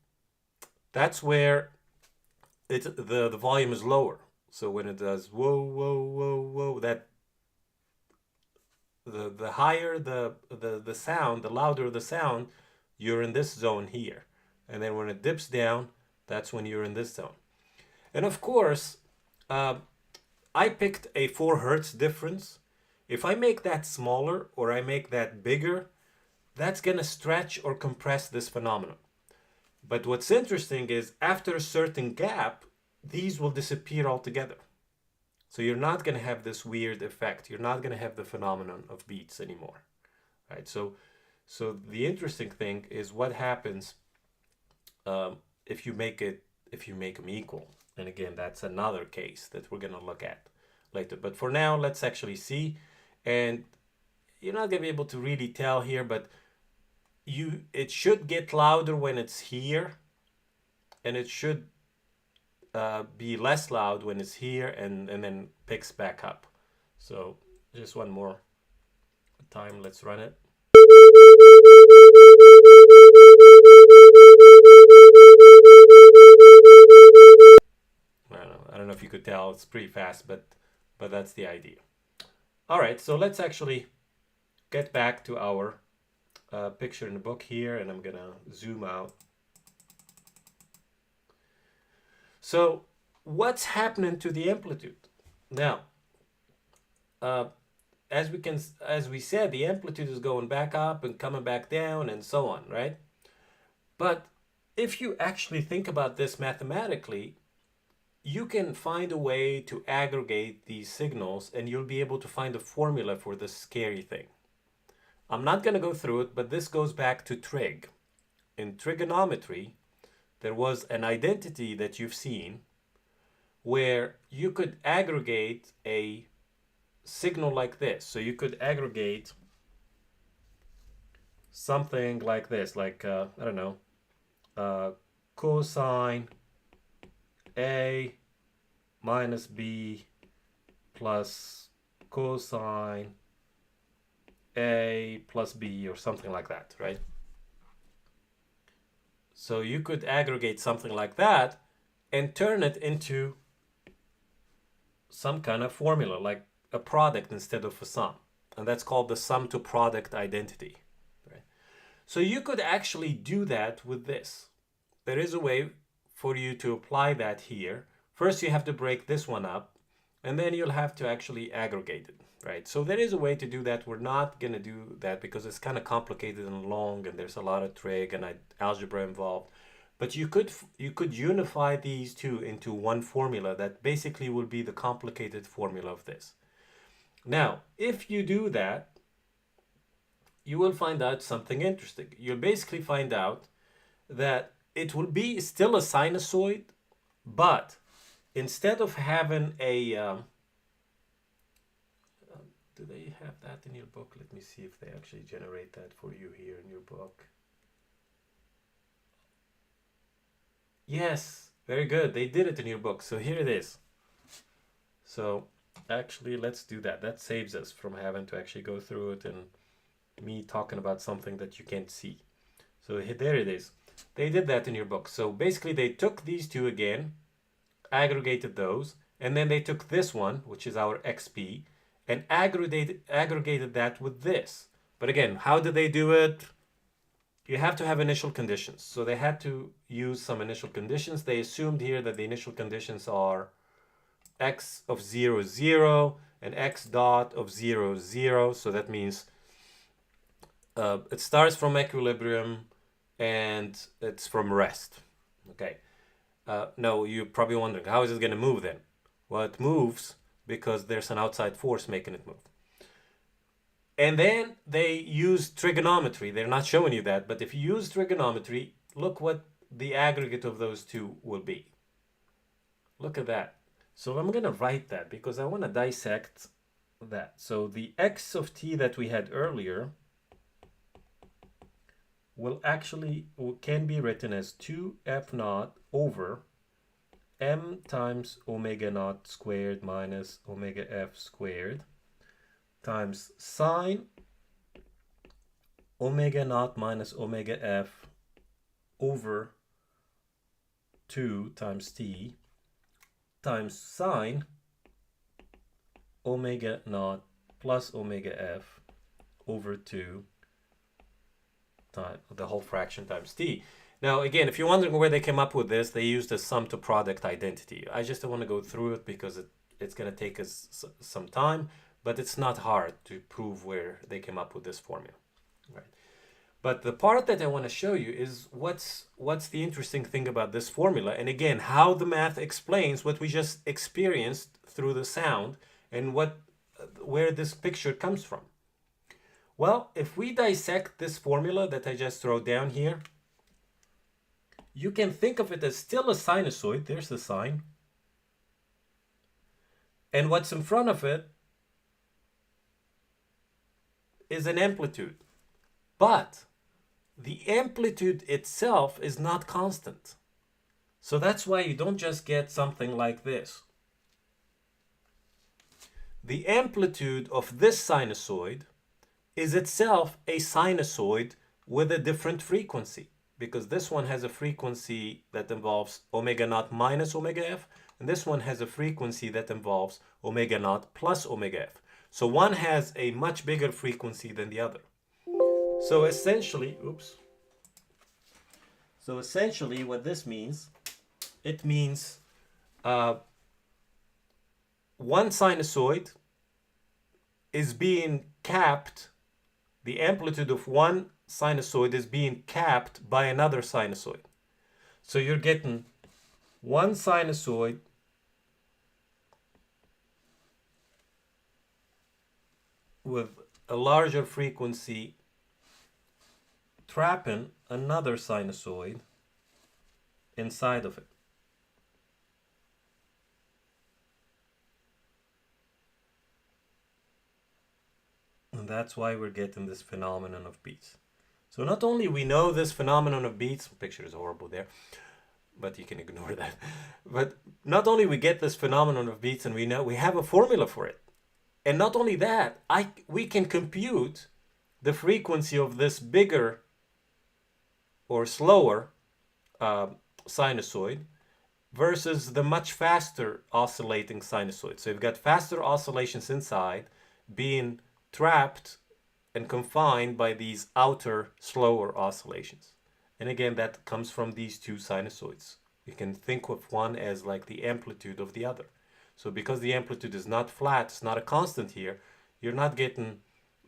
that's where the volume is lower. So when it does whoa, whoa, whoa, whoa, that the higher the sound, the louder the sound, you're in this zone here. And then when it dips down, that's when you're in this zone. And of course, I picked a 4 hertz difference. If I make that smaller or I make that bigger, that's going to stretch or compress this phenomenon. But what's interesting is after a certain gap, these will disappear altogether. So you're not going to have this weird effect. You're not going to have the phenomenon of beats anymore. Right? So the interesting thing is what happens if you make them equal. And again, that's another case that we're going to look at later. But for now, let's actually see. And you're not going to be able to really tell here, but it should get louder when it's here, and it should be less loud when it's here, and then picks back up. So just one more time, let's run it. I don't know if you could tell, it's pretty fast, but that's the idea. All right, so let's actually get back to our picture in the book here, and I'm gonna zoom out. So what's happening to the amplitude? Now, as we said, the amplitude is going back up and coming back down and so on, right? But if you actually think about this mathematically, you can find a way to aggregate these signals, and you'll be able to find a formula for this scary thing. I'm not going to go through it, but this goes back to trig. In trigonometry, there was an identity that you've seen where you could aggregate a signal like this. So you could aggregate something like this, like, I don't know, cosine A minus B plus cosine A plus B, or something like that, right? So you could aggregate something like that and turn it into some kind of formula, like a product instead of a sum. And that's called the sum to product identity. Right? So you could actually do that with this. There is a way for you to apply that here. First, you have to break this one up, and then you'll have to actually aggregate it. Right? So there is a way to do that. We're not going to do that because it's kind of complicated and long, and there's a lot of trig and algebra involved. But you could unify these two into one formula that basically will be the complicated formula of this. Now, if you do that, you will find out something interesting. You'll basically find out that it will be still a sinusoid, but instead of having a do they have that in your book? Let me see if they actually generate that for you here in your book. Yes, very good. They did it in your book. So here it is. So actually, let's do that. That saves us from having to actually go through it and me talking about something that you can't see. So there it is. They did that in your book. So basically, they took these two again, aggregated those, and then they took this one, which is our XP, and aggregated that with this. But again, how did they do it? You have to have initial conditions. So they had to use some initial conditions. They assumed here that the initial conditions are x of 0, 0, and x dot of 0, 0. So that means it starts from equilibrium and it's from rest. Okay. Now you're probably wondering, how is it going to move then? Well, it moves because there's an outside force making it move. And then they use trigonometry. They're not showing you that, but if you use trigonometry, look what the aggregate of those two will be. Look at that. So I'm going to write that because I want to dissect that. So the x of t that we had earlier can be written as 2f naught over m times omega naught squared minus omega f squared times sine omega naught minus omega f over 2 times t times sine omega naught plus omega f over 2 times the whole fraction times t. Now, again, if you're wondering where they came up with this, they used a sum to product identity. I just don't want to go through it because it's going to take us some time, but it's not hard to prove where they came up with this formula. Right. But the part that I want to show you is what's the interesting thing about this formula, and again, how the math explains what we just experienced through the sound and where this picture comes from. Well, if we dissect this formula that I just wrote down here, you can think of it as still a sinusoid. There's the sine. And what's in front of it is an amplitude. But the amplitude itself is not constant. So that's why you don't just get something like this. The amplitude of this sinusoid is itself a sinusoid with a different frequency, because this one has a frequency that involves omega naught minus omega f, and this one has a frequency that involves omega naught plus omega f. So one has a much bigger frequency than the other. So essentially, what this means, it means one sinusoid is being capped. The amplitude of one sinusoid is being capped by another sinusoid. So you're getting one sinusoid with a larger frequency trapping another sinusoid inside of it. And that's why we're getting this phenomenon of beats. So not only we know this phenomenon of beats, the picture is horrible there, but you can ignore that. But not only we get this phenomenon of beats, and we have a formula for it. And not only that, we can compute the frequency of this bigger or slower sinusoid versus the much faster oscillating sinusoid. So you've got faster oscillations inside being trapped and confined by these outer slower oscillations. And again, that comes from these two sinusoids. You can think of one as like the amplitude of the other. So because the amplitude is not flat, it's not a constant here, you're not getting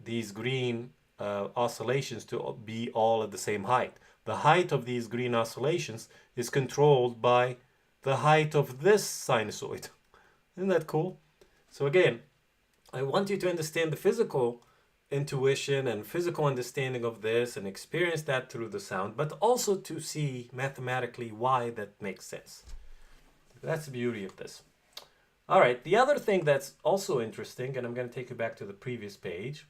these green oscillations to be all at the same height. The height of these green oscillations is controlled by the height of this sinusoid. Isn't that cool? So again, I want you to understand the physical intuition and physical understanding of this and experience that through the sound, but also to see mathematically why that makes sense. That's the beauty of this. All right, the other thing that's also interesting, and I'm going to take you back to the previous page.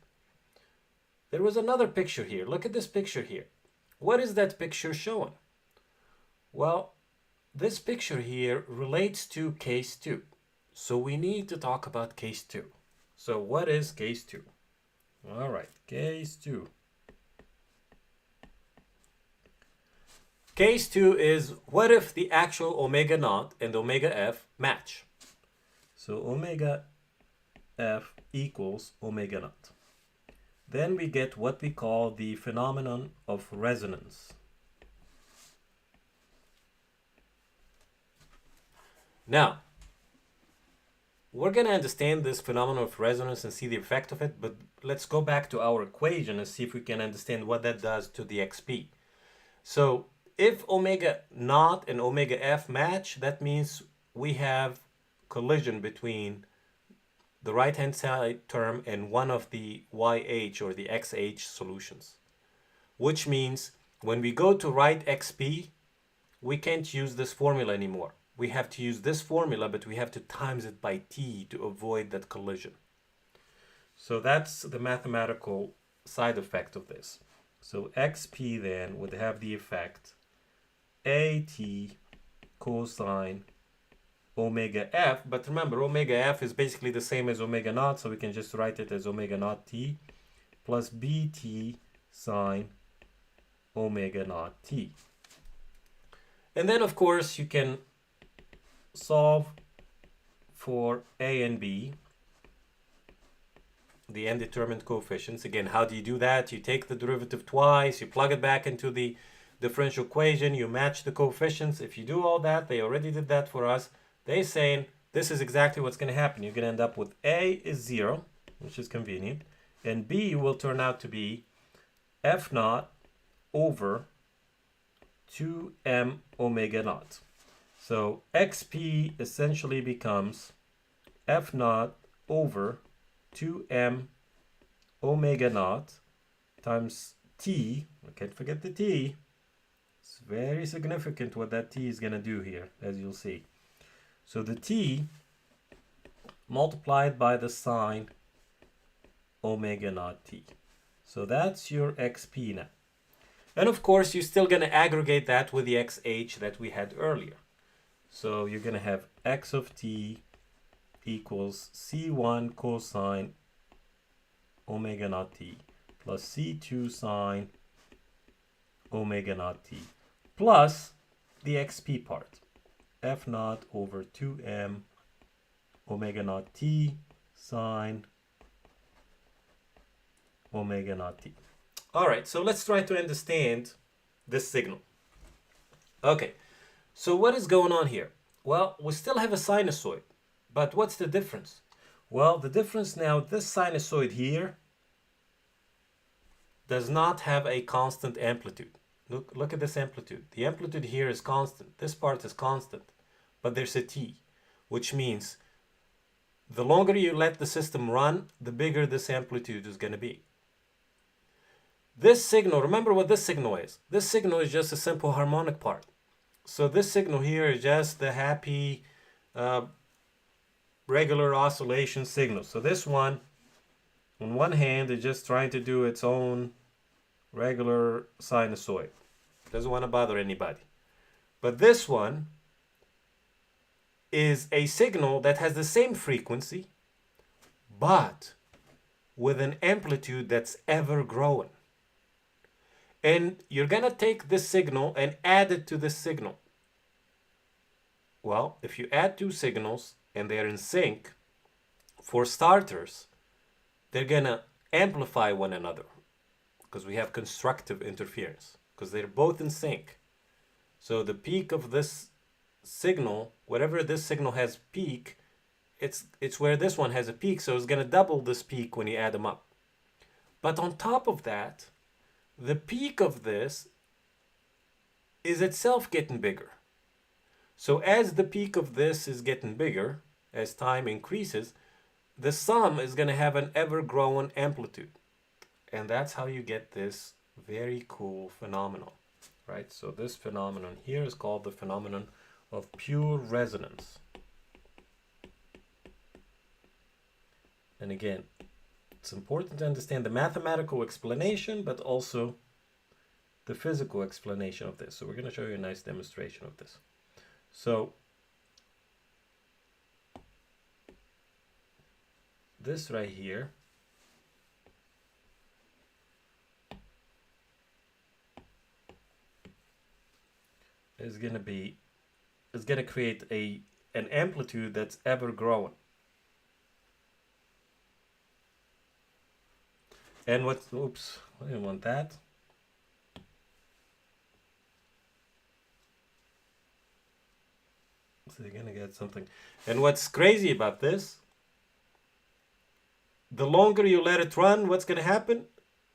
There was another picture here. Look at this picture here. What is that picture showing? Well, this picture here relates to case 2. So we need to talk about case 2. So what is case 2? All right, case 2. Case 2 is, what if the actual omega naught and omega f match? So omega f equals omega naught. Then we get what we call the phenomenon of resonance. Now, we're going to understand this phenomenon of resonance and see the effect of it, but let's go back to our equation and see if we can understand what that does to the xp. So if omega naught and omega f match, that means we have collision between the right-hand side term and one of the YH or the XH solutions. Which means when we go to write XP, we can't use this formula anymore. We have to use this formula, but we have to times it by T to avoid that collision. So that's the mathematical side effect of this. So XP then would have the effect AT cosine omega f, but remember omega f is basically the same as omega naught, so we can just write it as omega naught t plus bt sine omega naught t. And then of course you can solve for a and b, the indeterminate coefficients. Again, how do you do that? You take the derivative twice, you plug it back into the differential equation, you match the coefficients. If you do all that, they already did that for us. They're saying this is exactly what's going to happen. You're going to end up with A is 0, which is convenient, and B will turn out to be F naught over 2m omega naught. So XP essentially becomes F naught over 2m omega naught times T. I can't forget the T. It's very significant what that T is going to do here, as you'll see. So the T multiplied by the sine omega naught T. So that's your XP now. And of course, you're still going to aggregate that with the XH that we had earlier. So you're going to have X of T equals C1 cosine omega naught T plus C2 sine omega naught T plus the XP part. F naught over 2m omega naught t sine omega naught t. All right, so let's try to understand this signal. Okay, so what is going on here? Well, we still have a sinusoid, but what's the difference? Well, the difference now, this sinusoid here does not have a constant amplitude. Look at this amplitude. The amplitude here is constant. This part is constant. But there's a t, which means the longer you let the system run, the bigger this amplitude is going to be. This signal, remember what this signal is. This signal is just a simple harmonic part. So this signal here is just the happy regular oscillation signal. So this one, on one hand, is just trying to do its own regular sinusoid. Doesn't want to bother anybody. But this one is a signal that has the same frequency, but with an amplitude that's ever growing. And you're going to take this signal and add it to this signal. Well, if you add two signals and they're in sync, for starters, they're going to amplify one another because we have constructive interference because they're both in sync. So the peak of this signal, whatever this signal has peak, it's where this one has a peak, so it's going to double this peak when you add them up. But on top of that, the peak of this is itself getting bigger. So as the peak of this is getting bigger, as time increases, the sum is going to have an ever-growing amplitude. And that's how you get this very cool phenomenon, right? So this phenomenon here is called the phenomenon of pure resonance. And again, it's important to understand the mathematical explanation, but also the physical explanation of this. So we're going to show you a nice demonstration of this. So this right here is going to create an amplitude that's ever growing. And what, oops, I didn't want that. So you're gonna get something. And what's crazy about this, the longer you let it run, what's gonna happen?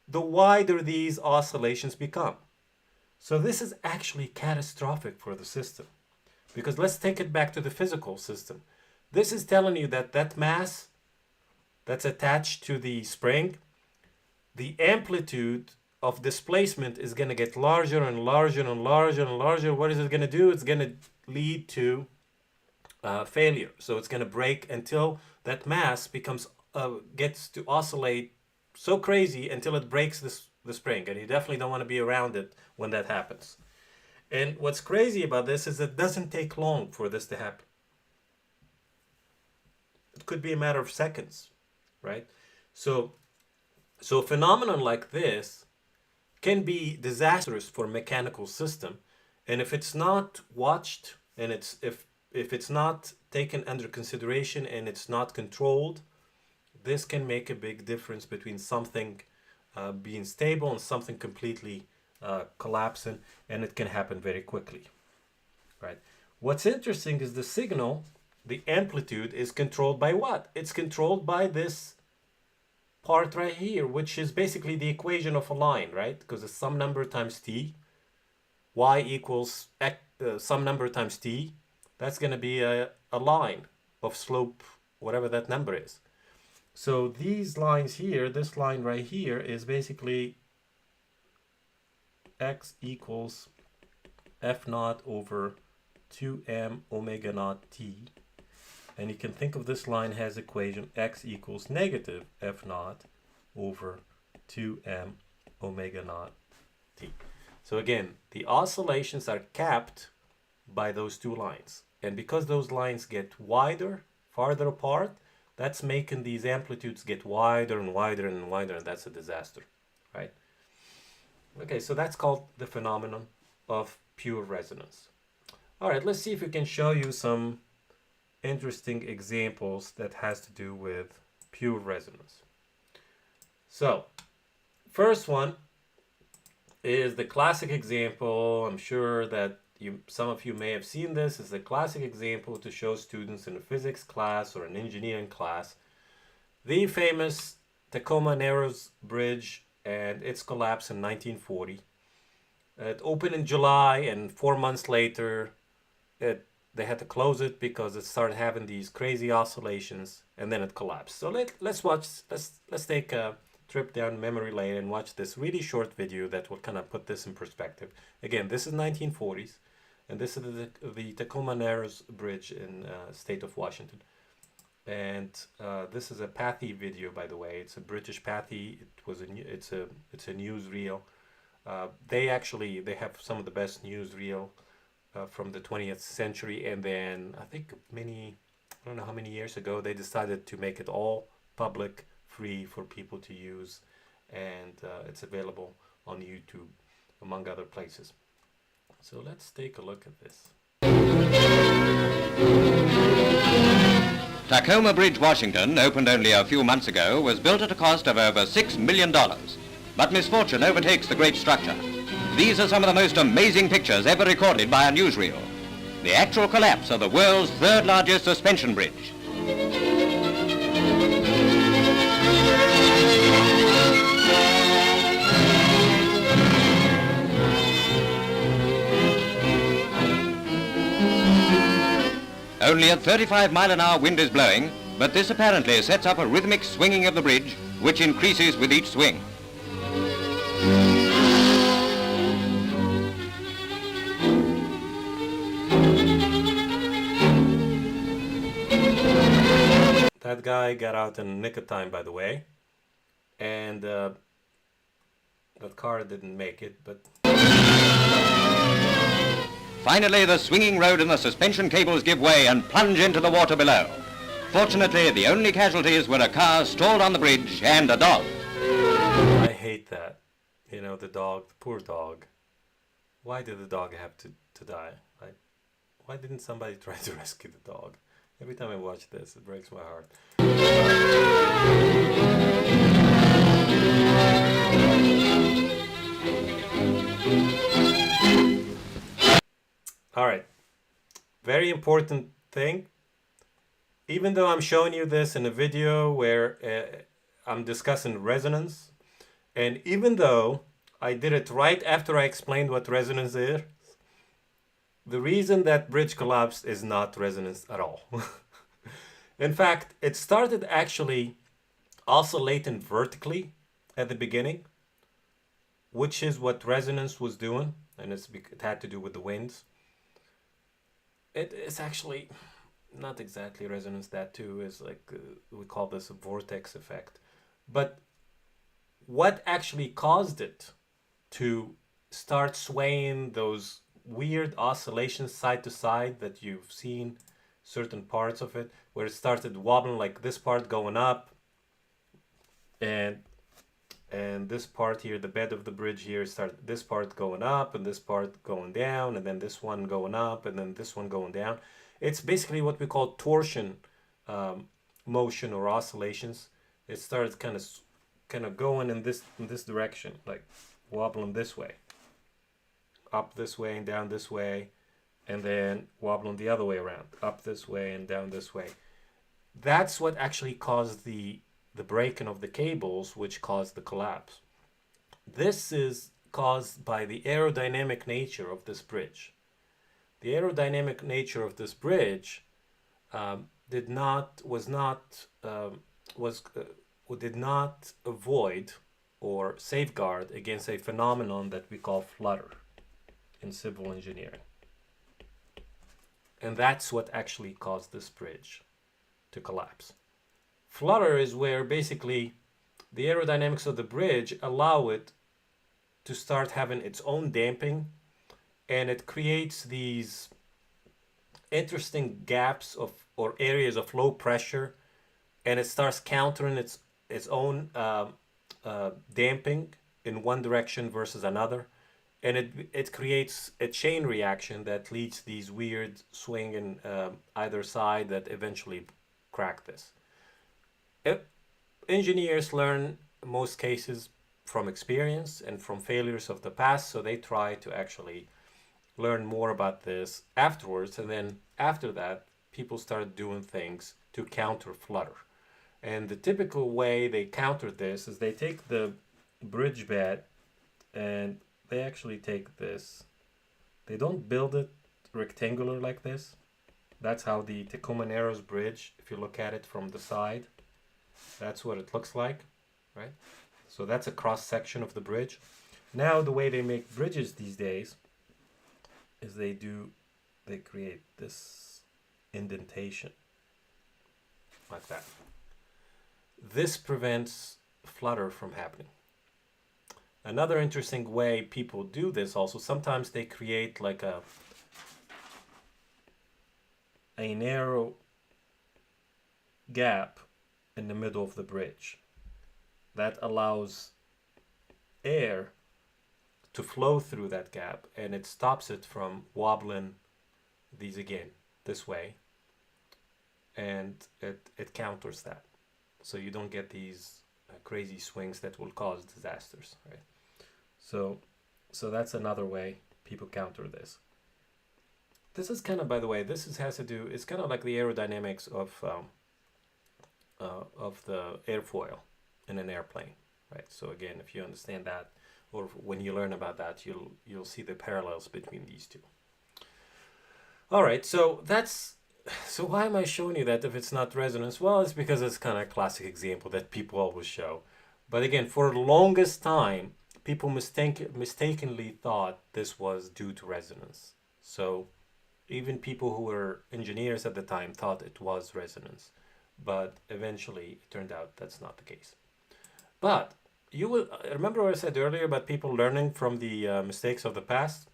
The wider these oscillations become. So this is actually catastrophic for the system. Because let's take it back to the physical system. This is telling you that that mass that's attached to the spring, the amplitude of displacement is going to get larger and larger and larger and larger. What is it going to do? It's going to lead to failure. So it's going to break until that mass becomes gets to oscillate so crazy until it breaks the spring. And you definitely don't want to be around it when that happens. And what's crazy about this is it doesn't take long for this to happen. It could be a matter of seconds, right? So a phenomenon like this can be disastrous for a mechanical system. And if it's not watched and if it's not taken under consideration and it's not controlled, this can make a big difference between something being stable and something completely collapsing, and it can happen very quickly, right? What's interesting is the signal, the amplitude is controlled by what? It's controlled by this part right here, which is basically the equation of a line, right? Because it's some number times t, y equals some number times t. That's going to be a line of slope, whatever that number is. So these lines here, this line right here is basically x equals f naught over 2m omega naught t. And you can think of this line as equation x equals negative f naught over 2m omega naught t. So again, the oscillations are capped by those two lines. And because those lines get wider, farther apart, that's making these amplitudes get wider and wider and wider, and that's a disaster, right? Okay, so that's called the phenomenon of pure resonance. All right, let's see if we can show you some interesting examples that has to do with pure resonance. So, first one is the classic example. I'm sure that some of you may have seen this. It's a classic example to show students in a physics class or an engineering class. The famous Tacoma Narrows Bridge and its collapse in 1940. It opened in July, and 4 months later, they had to close it because it started having these crazy oscillations, and then it collapsed. So let's take a trip down memory lane and watch this really short video that will kind of put this in perspective. Again, this is 1940s, and this is the Tacoma Narrows Bridge in state of Washington. And this is a Pathy video, by the way. It's a British Pathy. It's a newsreel. They have some of the best newsreel from the 20th century. And then I think I don't know how many years ago, they decided to make it all public, free for people to use, and it's available on YouTube, among other places. So let's take a look at this. Tacoma Bridge, Washington, opened only a few months ago, was built at a cost of over $6 million. But misfortune overtakes the great structure. These are some of the most amazing pictures ever recorded by a newsreel. The actual collapse of the world's third largest suspension bridge. Only a 35-mile-an-hour wind is blowing, but this apparently sets up a rhythmic swinging of the bridge, which increases with each swing. That guy got out in the nick of time, by the way, and that car didn't make it, but... Finally, the swinging road and the suspension cables give way and plunge into the water below. Fortunately, the only casualties were a car stalled on the bridge and a dog. I hate that. You know, the dog, the poor dog. Why did the dog have to die? Why didn't somebody try to rescue the dog? Every time I watch this, it breaks my heart. All right, very important thing. Even though I'm showing you this in a video where I'm discussing resonance, and even though I did it right after I explained what resonance is, the reason that bridge collapsed is not resonance at all. In fact, it started actually oscillating vertically at the beginning, which is what resonance was doing, and it had to do with the winds. It's actually not exactly resonance. That too is like we call this a vortex effect. But what actually caused it to start swaying those weird oscillations side to side that you've seen certain parts of it, where it started wobbling, like this part going up and this part here, the bed of the bridge here, started this part going up and this part going down, and then this one going up and then this one going down. It's basically what we call torsion motion or oscillations. It started kind of going in this direction, like wobbling this way, up this way and down this way, and then wobbling the other way around, up this way and down this way. That's what actually caused the breaking of the cables, which caused the collapse. This is caused by the aerodynamic nature of this bridge. The aerodynamic nature of this bridge did not avoid or safeguard against a phenomenon that we call flutter in civil engineering. And that's what actually caused this bridge to collapse. Flutter is where basically the aerodynamics of the bridge allow it to start having its own damping, and it creates these interesting gaps of or areas of low pressure, and it starts countering its own damping in one direction versus another, and it creates a chain reaction that leads these weird swing in either side that eventually crack this. Engineers learn in most cases from experience and from failures of the past, so they try to actually learn more about this afterwards, and then after that people started doing things to counter flutter. And the typical way they counter this is they take the bridge bed and they actually take this. They don't build it rectangular like this. That's how the Tacoma Narrows Bridge, if you look at it from the side, that's what it looks like, right? So that's a cross section of the bridge. Now the way they make bridges these days is they create this indentation like that. This prevents flutter from happening. Another interesting way people do this also, sometimes they create like a narrow gap in the middle of the bridge that allows air to flow through that gap, and it stops it from wobbling these again this way, and it counters that, so you don't get these crazy swings that will cause disasters, right? So that's another way people counter this. This is kind of, by the way, has to do, it's kind of like the aerodynamics of the airfoil in an airplane, right? So again, if you understand that, or when you learn about that, you'll see the parallels between these two. All right, so why am I showing you that if it's not resonance? Well, it's because it's kind of a classic example that people always show. But again, for the longest time, people mistakenly thought this was due to resonance. So even people who were engineers at the time thought it was resonance. But eventually, it turned out that's not the case. But you will remember what I said earlier about people learning from the mistakes of the past?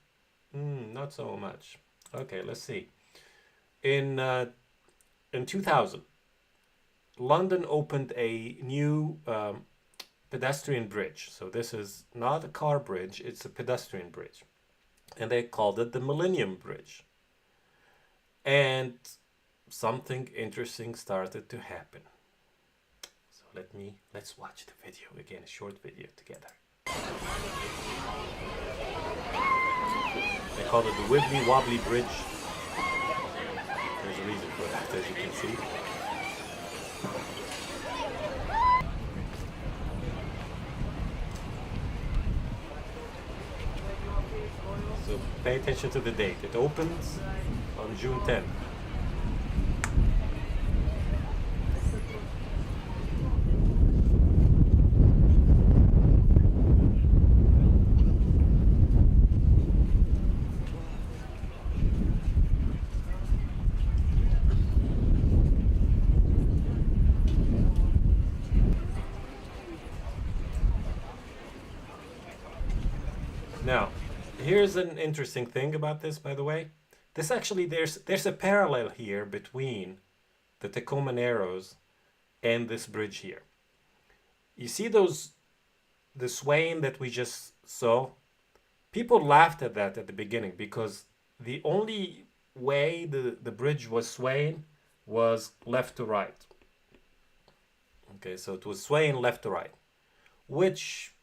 Not so much. Okay, let's see. In 2000, London opened a new pedestrian bridge. So this is not a car bridge, it's a pedestrian bridge. And they called it the Millennium Bridge. And something interesting started to happen. So let's watch the video again, a short video together. They call it the Wibbly Wobbly Bridge. There's a reason for that, as you can see. So pay attention to the date. It opens on June 10th. Now, here's an interesting thing about this, by the way. This actually, there's a parallel here between the Tacoma Narrows and this bridge here. You see the swaying that we just saw? People laughed at that at the beginning because the only way the bridge was swaying was left to right. Okay, so it was swaying left to right, which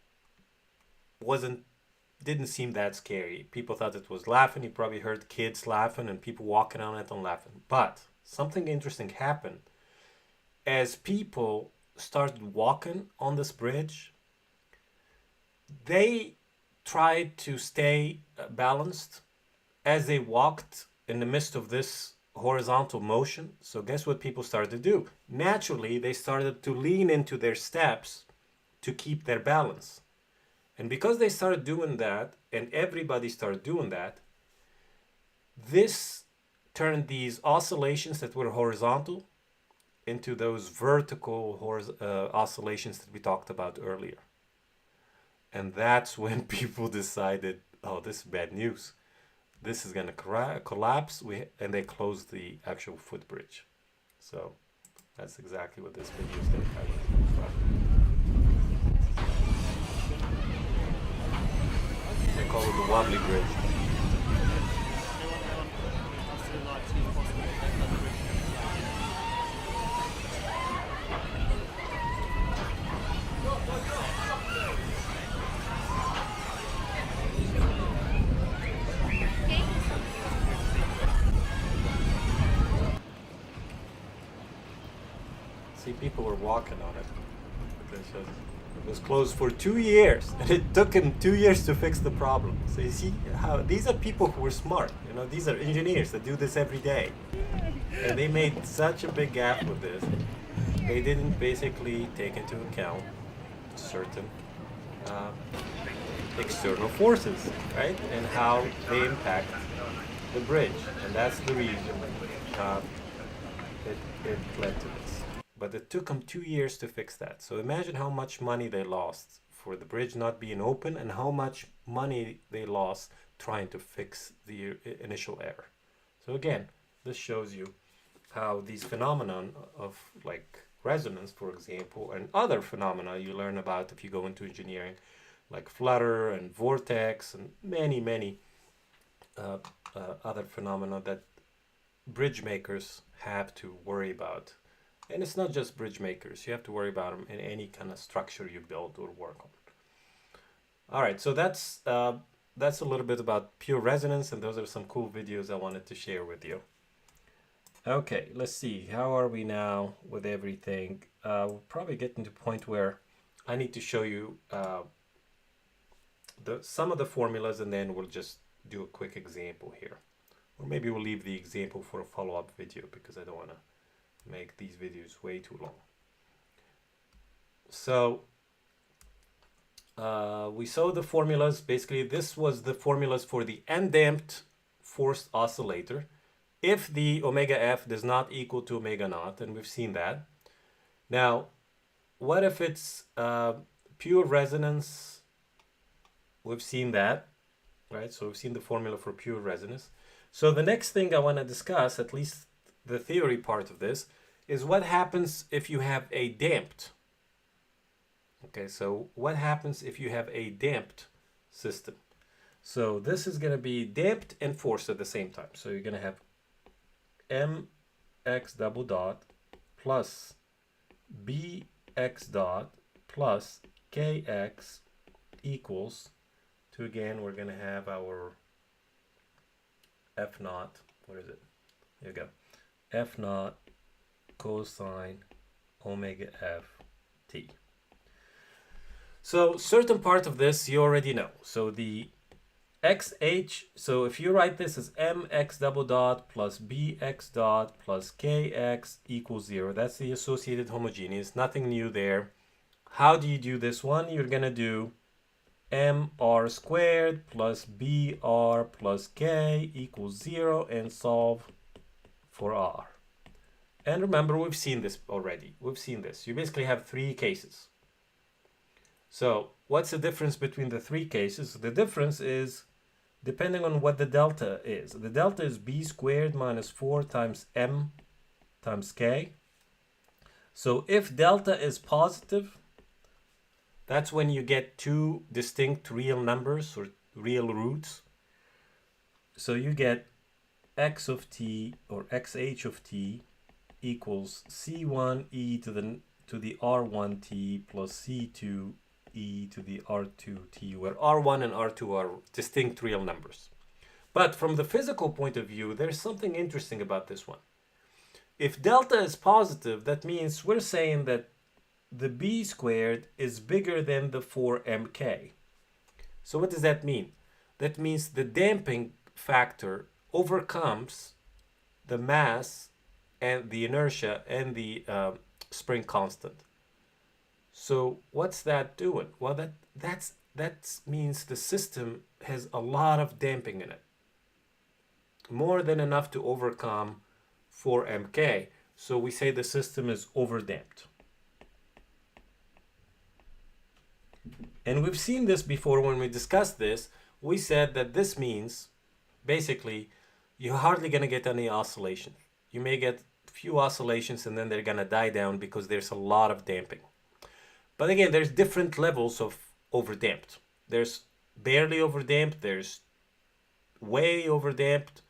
didn't seem that scary. People thought it was laughing. You probably heard kids laughing and people walking on it and laughing. But something interesting happened. As people started walking on this bridge, they tried to stay balanced as they walked in the midst of this horizontal motion. So guess what people started to do? Naturally, they started to lean into their steps to keep their balance. And because they started doing that, and everybody started doing that, this turned these oscillations that were horizontal into those vertical oscillations that we talked about earlier. And that's when people decided, oh, this is bad news. This is going to collapse, and they closed the actual footbridge. So that's exactly what this video is going to cover. They call it the wobbly bridge. See, people were walking on it. It was closed for 2 years, and it took him 2 years to fix the problem. So you see how these are people who were smart. You know, these are engineers that do this every day, and they made such a big gap with this. They didn't basically take into account certain external forces, right, and how they impact the bridge, and that's the reason it led to this. But it took them 2 years to fix that. So imagine how much money they lost for the bridge not being open, and how much money they lost trying to fix the initial error. So again, this shows you how these phenomenon of like resonance, for example, and other phenomena you learn about if you go into engineering, like flutter and vortex and many other phenomena that bridge makers have to worry about. And it's not just bridge makers. You have to worry about them in any kind of structure you build or work on. All right, so that's a little bit about pure resonance, and those are some cool videos I wanted to share with you. Okay, let's see. How are we now with everything? We're probably getting to a point where I need to show you some of the formulas, and then we'll just do a quick example here. Or maybe we'll leave the example for a follow-up video because I don't want to make these videos way too long. So we saw the formulas. Basically, this was the formulas for the undamped forced oscillator if the omega f does not equal to omega naught, and we've seen that. Now, what if it's pure resonance? We've seen that, right? So we've seen the formula for pure resonance. So the next thing I want to discuss, at least the theory part of this, is what happens if you have a damped. Okay, so what happens if you have a damped system? So this is going to be damped and forced at the same time. So you're going to have mx double dot plus b x dot plus kx equals to, again, we're going to have our f naught. What is it? Here we go. F naught cosine omega f t. So certain part of this you already know. So the xh, so if you write this as mx double dot plus bx dot plus kx equals 0, that's the associated homogeneous, nothing new there. How do you do this one? You're going to do mr squared plus br plus k equals 0 and solve for r. And remember, we've seen this already. We've seen this. You basically have three cases. So what's the difference between the three cases? The difference is depending on what the delta is. The delta is b squared minus 4 times m times k. So if delta is positive, that's when you get two distinct real numbers or real roots. So you get x of t or xh of t equals c1 e to the r1t plus c2 e to the r2t, where r1 and r2 are distinct real numbers. But from the physical point of view, there's something interesting about this one. If delta is positive, that means we're saying that the b squared is bigger than the 4mk. So what does that mean? That means the damping factor overcomes the mass and the inertia and the spring constant. So what's that doing? Well, that means the system has a lot of damping in it, more than enough to overcome 4mk. So we say the system is overdamped. And we've seen this before when we discussed this. We said that this means basically you're hardly going to get any oscillation. You may get a few oscillations and then they're going to die down because there's a lot of damping. But again, there's different levels of overdamped. There's barely overdamped, there's way overdamped.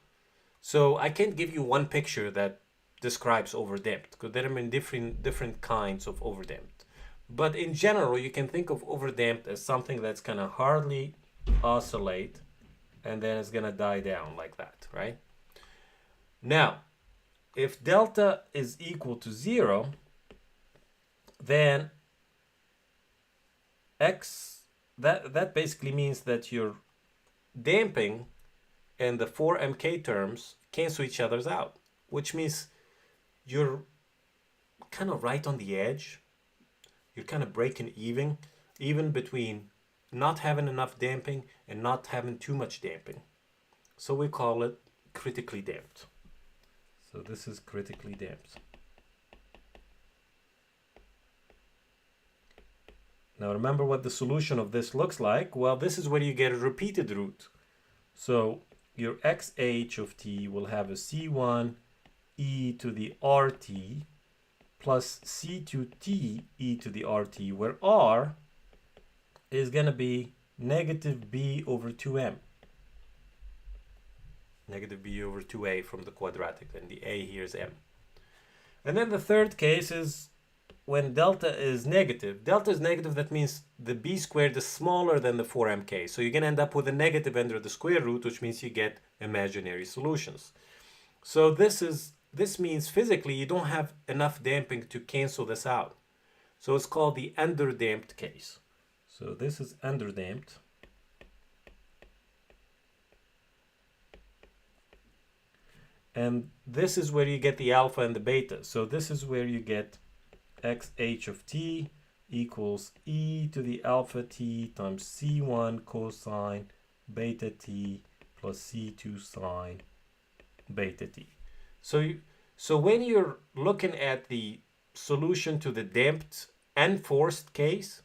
So I can't give you one picture that describes overdamped because there are different kinds of overdamped. But in general, you can think of overdamped as something that's going to hardly oscillate and then it's going to die down like that, right? Now, if delta is equal to 0, then that basically means that your damping and the 4mk terms cancel each other's out, which means you're kind of right on the edge. You're kind of breaking even between not having enough damping and not having too much damping. So we call it critically damped. So this is critically damped. Now remember what the solution of this looks like. Well, this is where you get a repeated root. So your xh of t will have a c1 e to the rt plus c2t e to the rt, where r is going to be negative b over 2m. Negative b over 2a from the quadratic, and the a here is m. And then the third case is when delta is negative. Delta is negative, that means the b squared is smaller than the 4mk. So you're going to end up with a negative under the square root, which means you get imaginary solutions. So this means physically you don't have enough damping to cancel this out. So it's called the underdamped case. So this is underdamped. And this is where you get the alpha and the beta. So this is where you get xh of t equals e to the alpha t times c1 cosine beta t plus c2 sine beta t. So when you're looking at the solution to the damped and forced case,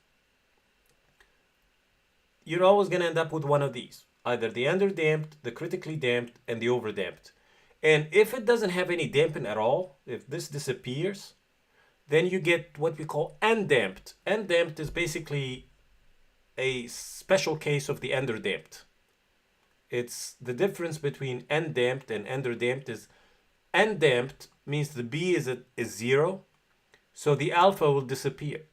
you're always going to end up with one of these, either the underdamped, the critically damped, and the overdamped. And if it doesn't have any damping at all, if this disappears, then you get what we call undamped. Undamped is basically a special case of the underdamped. It's the difference between undamped and underdamped is undamped means the b is 0. So the alpha will disappear.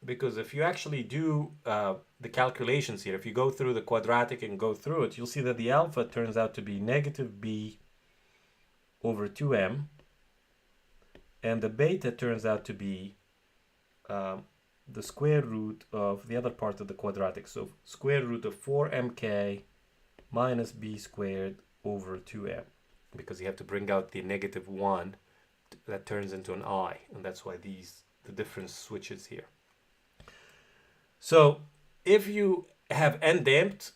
Because if you actually do the calculations here, if you go through the quadratic and go through it, you'll see that the alpha turns out to be negative b over 2m, and the beta turns out to be the square root of the other part of the quadratic. So square root of 4mk minus b squared over 2m, because you have to bring out the negative 1 that turns into an I, and that's why the difference switches here. So if you have n damped,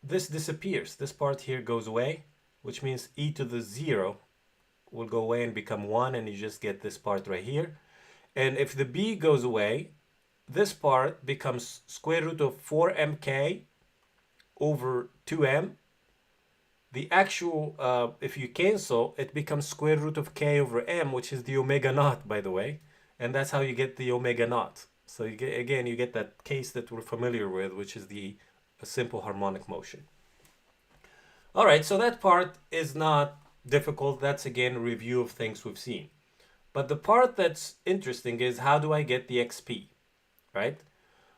this disappears. This part here goes away, which means e to the 0 will go away and become 1, and you just get this part right here. And if the b goes away, this part becomes square root of 4mk over 2m. The actual, if you cancel, it becomes square root of k over m, which is the omega naught, by the way. And that's how you get the omega naught. So you get, again, you get that case that we're familiar with, which is the simple harmonic motion. All right, so that part is not difficult. That's, again, a review of things we've seen. But the part that's interesting is, how do I get the xp, right?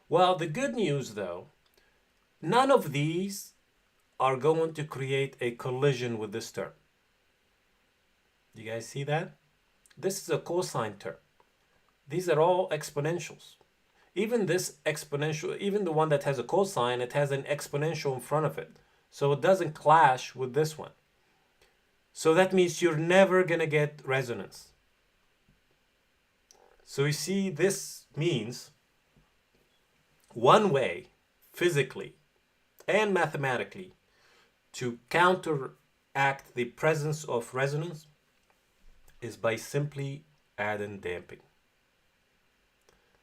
Well, the good news, though, none of these are going to create a collision with this term. You guys see that? This is a cosine term. These are all exponentials. Even this exponential, even the one that has a cosine, it has an exponential in front of it. So it doesn't clash with this one. So that means you're never going to get resonance. So you see, this means one way, physically and mathematically, to counteract the presence of resonance is by simply adding damping.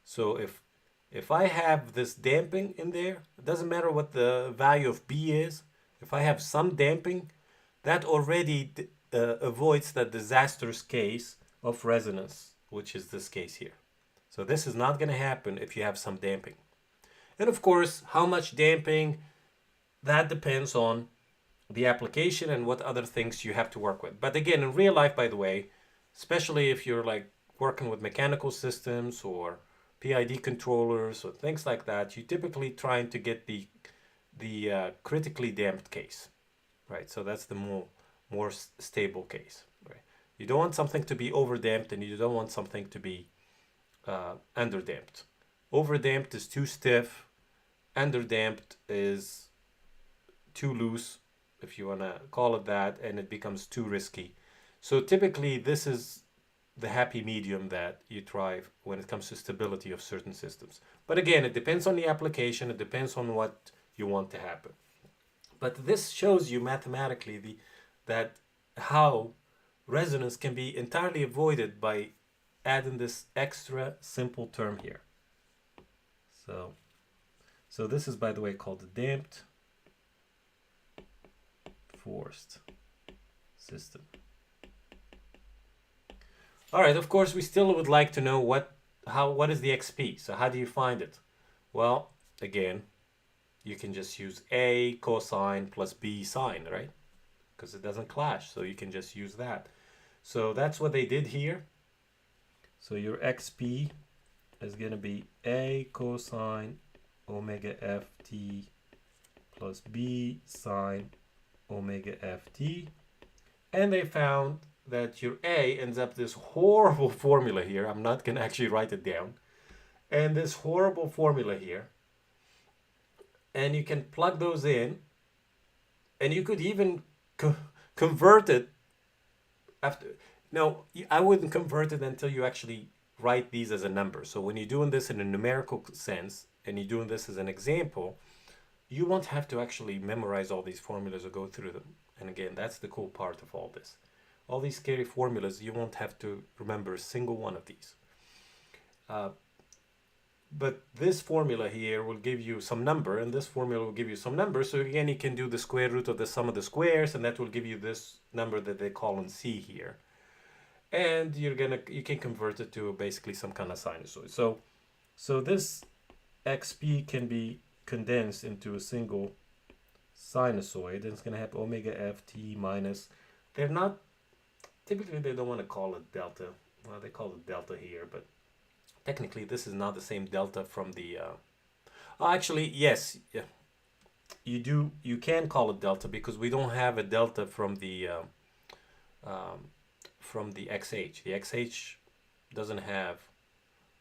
So if I have this damping in there, it doesn't matter what the value of B is. If I have some damping, that already avoids that disastrous case of resonance, which is this case here. So this is not going to happen if you have some damping. And of course, how much damping, that depends on the application and what other things you have to work with. But again, in real life, by the way, especially if you're like working with mechanical systems or PID controllers or things like that, you typically trying to get the critically damped case, right? So that's the more stable case, right? You don't want something to be over damped, and you don't want something to be under damped. Over damped is too stiff. Under damped is too loose, if you want to call it that, and it becomes too risky. So typically this is the happy medium that you try when it comes to stability of certain systems. But again, it depends on the application, it depends on what you want to happen. But this shows you mathematically that how resonance can be entirely avoided by adding this extra simple term here. So this is, by the way, called the damped forced system. All right, of course, we still would like to know what is the XP. So how do you find it? Well, again, you can just use A cosine plus B sine, right? Because it doesn't clash, so you can just use that. So that's what they did here. So your XP is going to be A cosine omega ft plus B sine omega ft. And they found that your A ends up this horrible formula here. I'm not going to actually write it down. And this horrible formula here. And you can plug those in. And you could even convert it after. No, I wouldn't convert it until you actually write these as a number. So when you're doing this in a numerical sense, and you're doing this as an example, you won't have to actually memorize all these formulas or go through them. And again, that's the cool part of all this. All these scary formulas, you won't have to remember a single one of these. But this formula here will give you some number, and this formula will give you some number. So again, you can do the square root of the sum of the squares, and that will give you this number that they call in C here. And you can convert it to basically some kind of sinusoid. So this XP can be condensed into a single sinusoid, and it's going to have omega ft minus, typically they don't want to call it delta. well, they call it delta here, but technically this is not the same delta from the oh, actually, yes, yeah, you can call it delta because we don't have a delta from the xh. The xh doesn't have,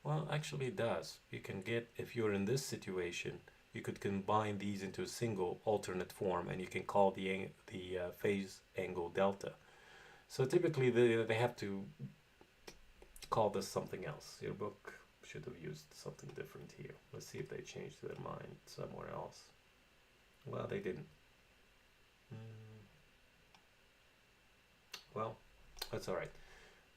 well, actually it does. You can get, if you're in this situation, you could combine these into a single alternate form, and you can call the phase angle delta. So typically they have to call this something else. Your book should have used something different here. Let's see if they changed their mind somewhere else. Well, they didn't. Well, that's all right.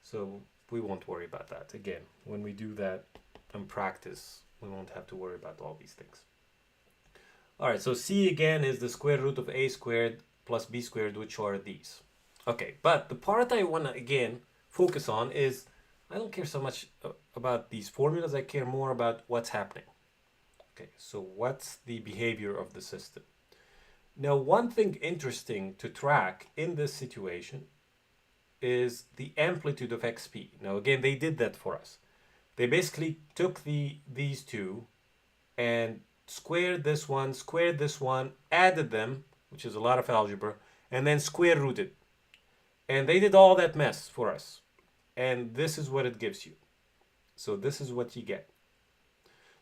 So we won't worry about that. Again, when we do that in practice, we won't have to worry about all these things. All right, so C again is the square root of a squared plus b squared, which are these. Okay, but the part I want to, again, focus on is I don't care so much about these formulas. I care more about what's happening. Okay, so what's the behavior of the system? Now, one thing interesting to track in this situation is the amplitude of xp. Now, again, they did that for us. They basically took these two and squared this one, added them, which is a lot of algebra, and then square rooted. And they did all that mess for us. And this is what it gives you. So this is what you get.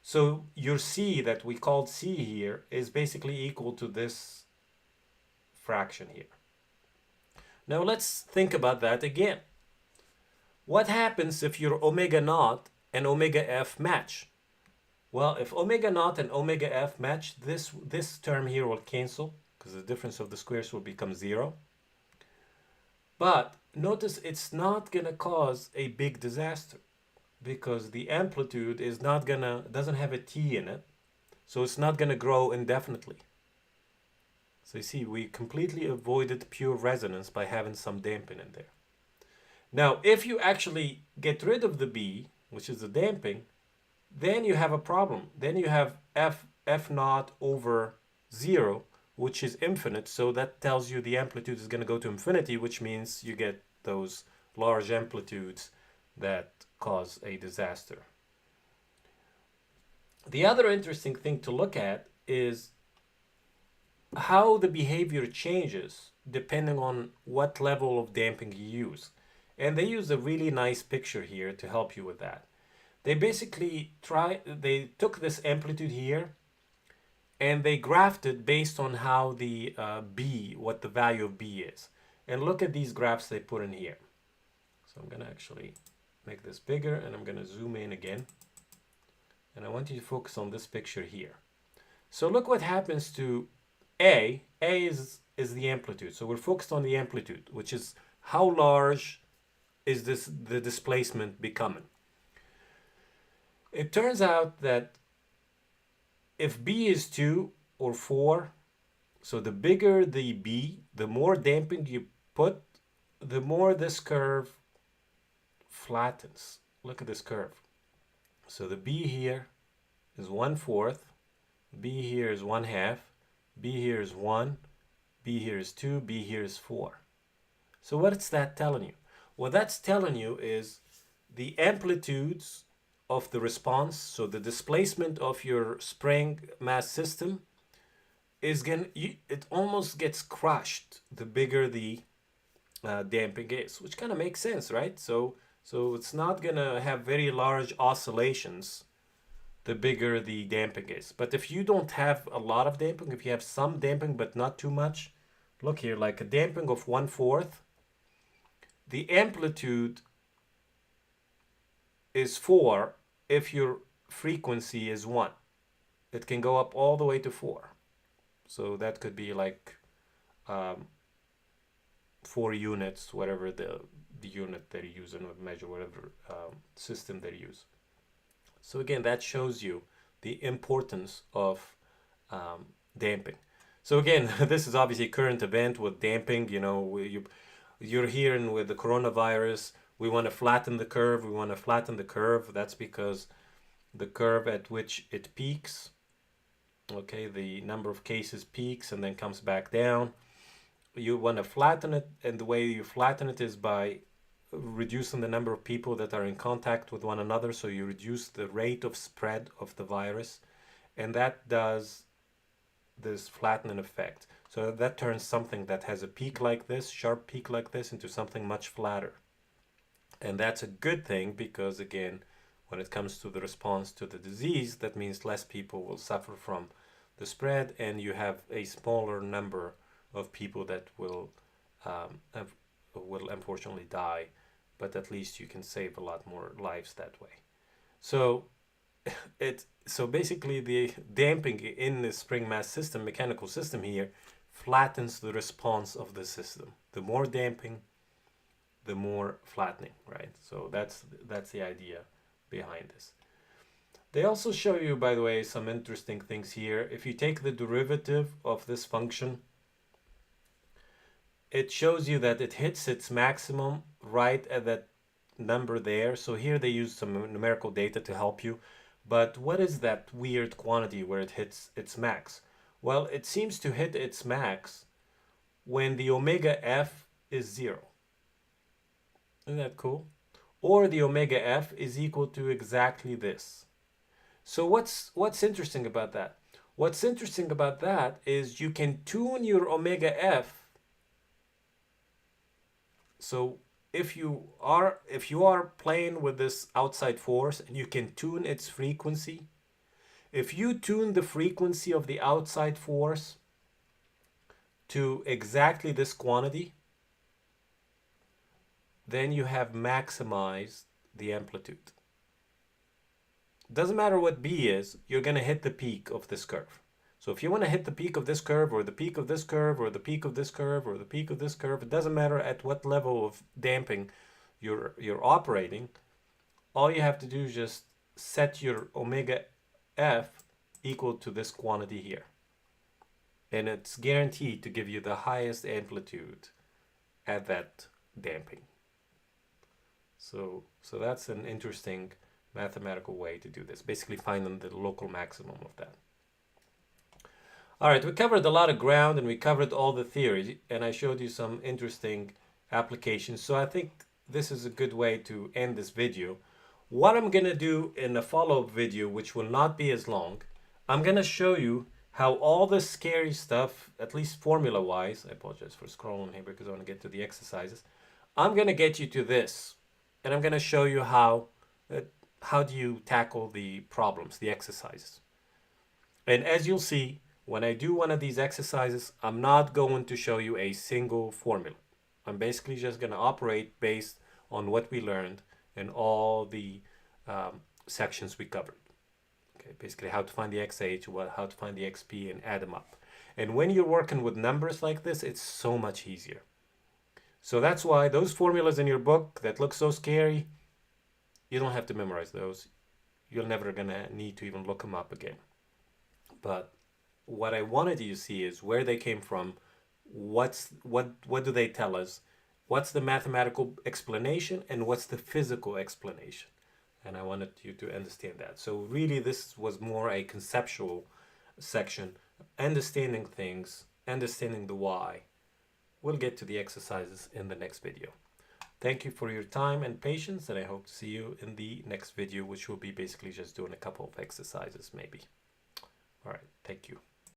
So your C that we called C here is basically equal to this fraction here. Now let's think about that again. What happens if your omega naught and omega f match? Well, if omega naught and omega f match, this term here will cancel because the difference of the squares will become 0. But notice it's not going to cause a big disaster because the amplitude is not doesn't have a t in it, so it's not going to grow indefinitely. So you see, we completely avoided pure resonance by having some damping in there. Now, if you actually get rid of the b, which is the damping, then you have a problem. Then you have f naught over 0, which is infinite. So that tells you the amplitude is going to go to infinity, which means you get those large amplitudes that cause a disaster. The other interesting thing to look at is how the behavior changes depending on what level of damping you use. And they use a really nice picture here to help you with that. They basically they took this amplitude here and they graphed it based on how the b, what the value of b is. And look at these graphs they put in here. So I'm going to actually make this bigger and I'm going to zoom in again. And I want you to focus on this picture here. So look what happens to A. A is the amplitude. So we're focused on the amplitude, which is how large is the displacement becoming. It turns out that if B is 2 or 4, so the bigger the B, the more damping you put, the more this curve flattens. Look at this curve. So the B here is 1/4, B here is 1/2, B here is 1, B here is 2, B here is 4. So what's that telling you? What that's telling you is the amplitudes of the response, so the displacement of your spring mass system is it almost gets crushed the bigger the damping is, which kind of makes sense, right? So it's not gonna have very large oscillations the bigger the damping is. But if you don't have a lot of damping, if you have some damping but not too much, look here, like a damping of 1/4, the amplitude is 4 if your frequency is 1. It can go up all the way to 4. So that could be like 4 units, whatever the unit they're using or measure, whatever system they use. So again, that shows you the importance of damping. So again, this is obviously a current event with damping. You know, you're hearing with the coronavirus, we want to flatten the curve. We want to flatten the curve. That's because the curve at which it peaks, okay, the number of cases peaks and then comes back down. You want to flatten it, and the way you flatten it is by reducing the number of people that are in contact with one another, so you reduce the rate of spread of the virus, and that does this flattening effect. So that turns something that has a peak like this, sharp peak like this, into something much flatter. And that's a good thing because, again, when it comes to the response to the disease, that means less people will suffer from the spread, and you have a smaller number of people that will unfortunately die, but at least you can save a lot more lives that way. So so basically the damping in the spring mass system, mechanical system here, flattens the response of the system. The more damping, the more flattening, right? So that's the idea behind this. They also show you, by the way, some interesting things here. If you take the derivative of this function, it shows you that it hits its maximum right at that number there. So here they use some numerical data to help you. But what is that weird quantity where it hits its max? Well, it seems to hit its max when the omega f is 0. Isn't that cool? Or the omega f is equal to exactly this. So what's interesting about that? What's interesting about that is you can tune your omega f. So if you are playing with this outside force and you can tune its frequency, if you tune the frequency of the outside force to exactly this quantity, then you have maximized the amplitude. Doesn't matter what B is, you're going to hit the peak of this curve. So if you want to hit the peak of this curve, or the peak of this curve, or the peak of this curve, or the peak of this curve, it doesn't matter at what level of damping you're operating. All you have to do is just set your omega f equal to this quantity here. And it's guaranteed to give you the highest amplitude at that damping. So that's an interesting mathematical way to do this. Basically finding the local maximum of that. All right, we covered a lot of ground and we covered all the theories, and I showed you some interesting applications. So I think this is a good way to end this video. What I'm going to do in a follow-up video, which will not be as long, I'm going to show you how all this scary stuff, at least formula-wise, I apologize for scrolling here because I want to get to the exercises. I'm going to get you to this, and I'm going to show you how do you tackle the problems, the exercises. And as you'll see, when I do one of these exercises, I'm not going to show you a single formula. I'm basically just going to operate based on what we learned in all the sections we covered. Okay, basically how to find the XH, how to find the XP, and add them up. And when you're working with numbers like this, it's so much easier. So that's why those formulas in your book that look so scary, you don't have to memorize those. You're never going to need to even look them up again. But what I wanted you to see is where they came from, what do they tell us, what's the mathematical explanation, and what's the physical explanation. And I wanted you to understand that. So really this was more a conceptual section, understanding things, understanding the why. We'll get to the exercises in the next video. Thank you for your time and patience, and I hope to see you in the next video, which will be basically just doing a couple of exercises maybe. All right, thank you.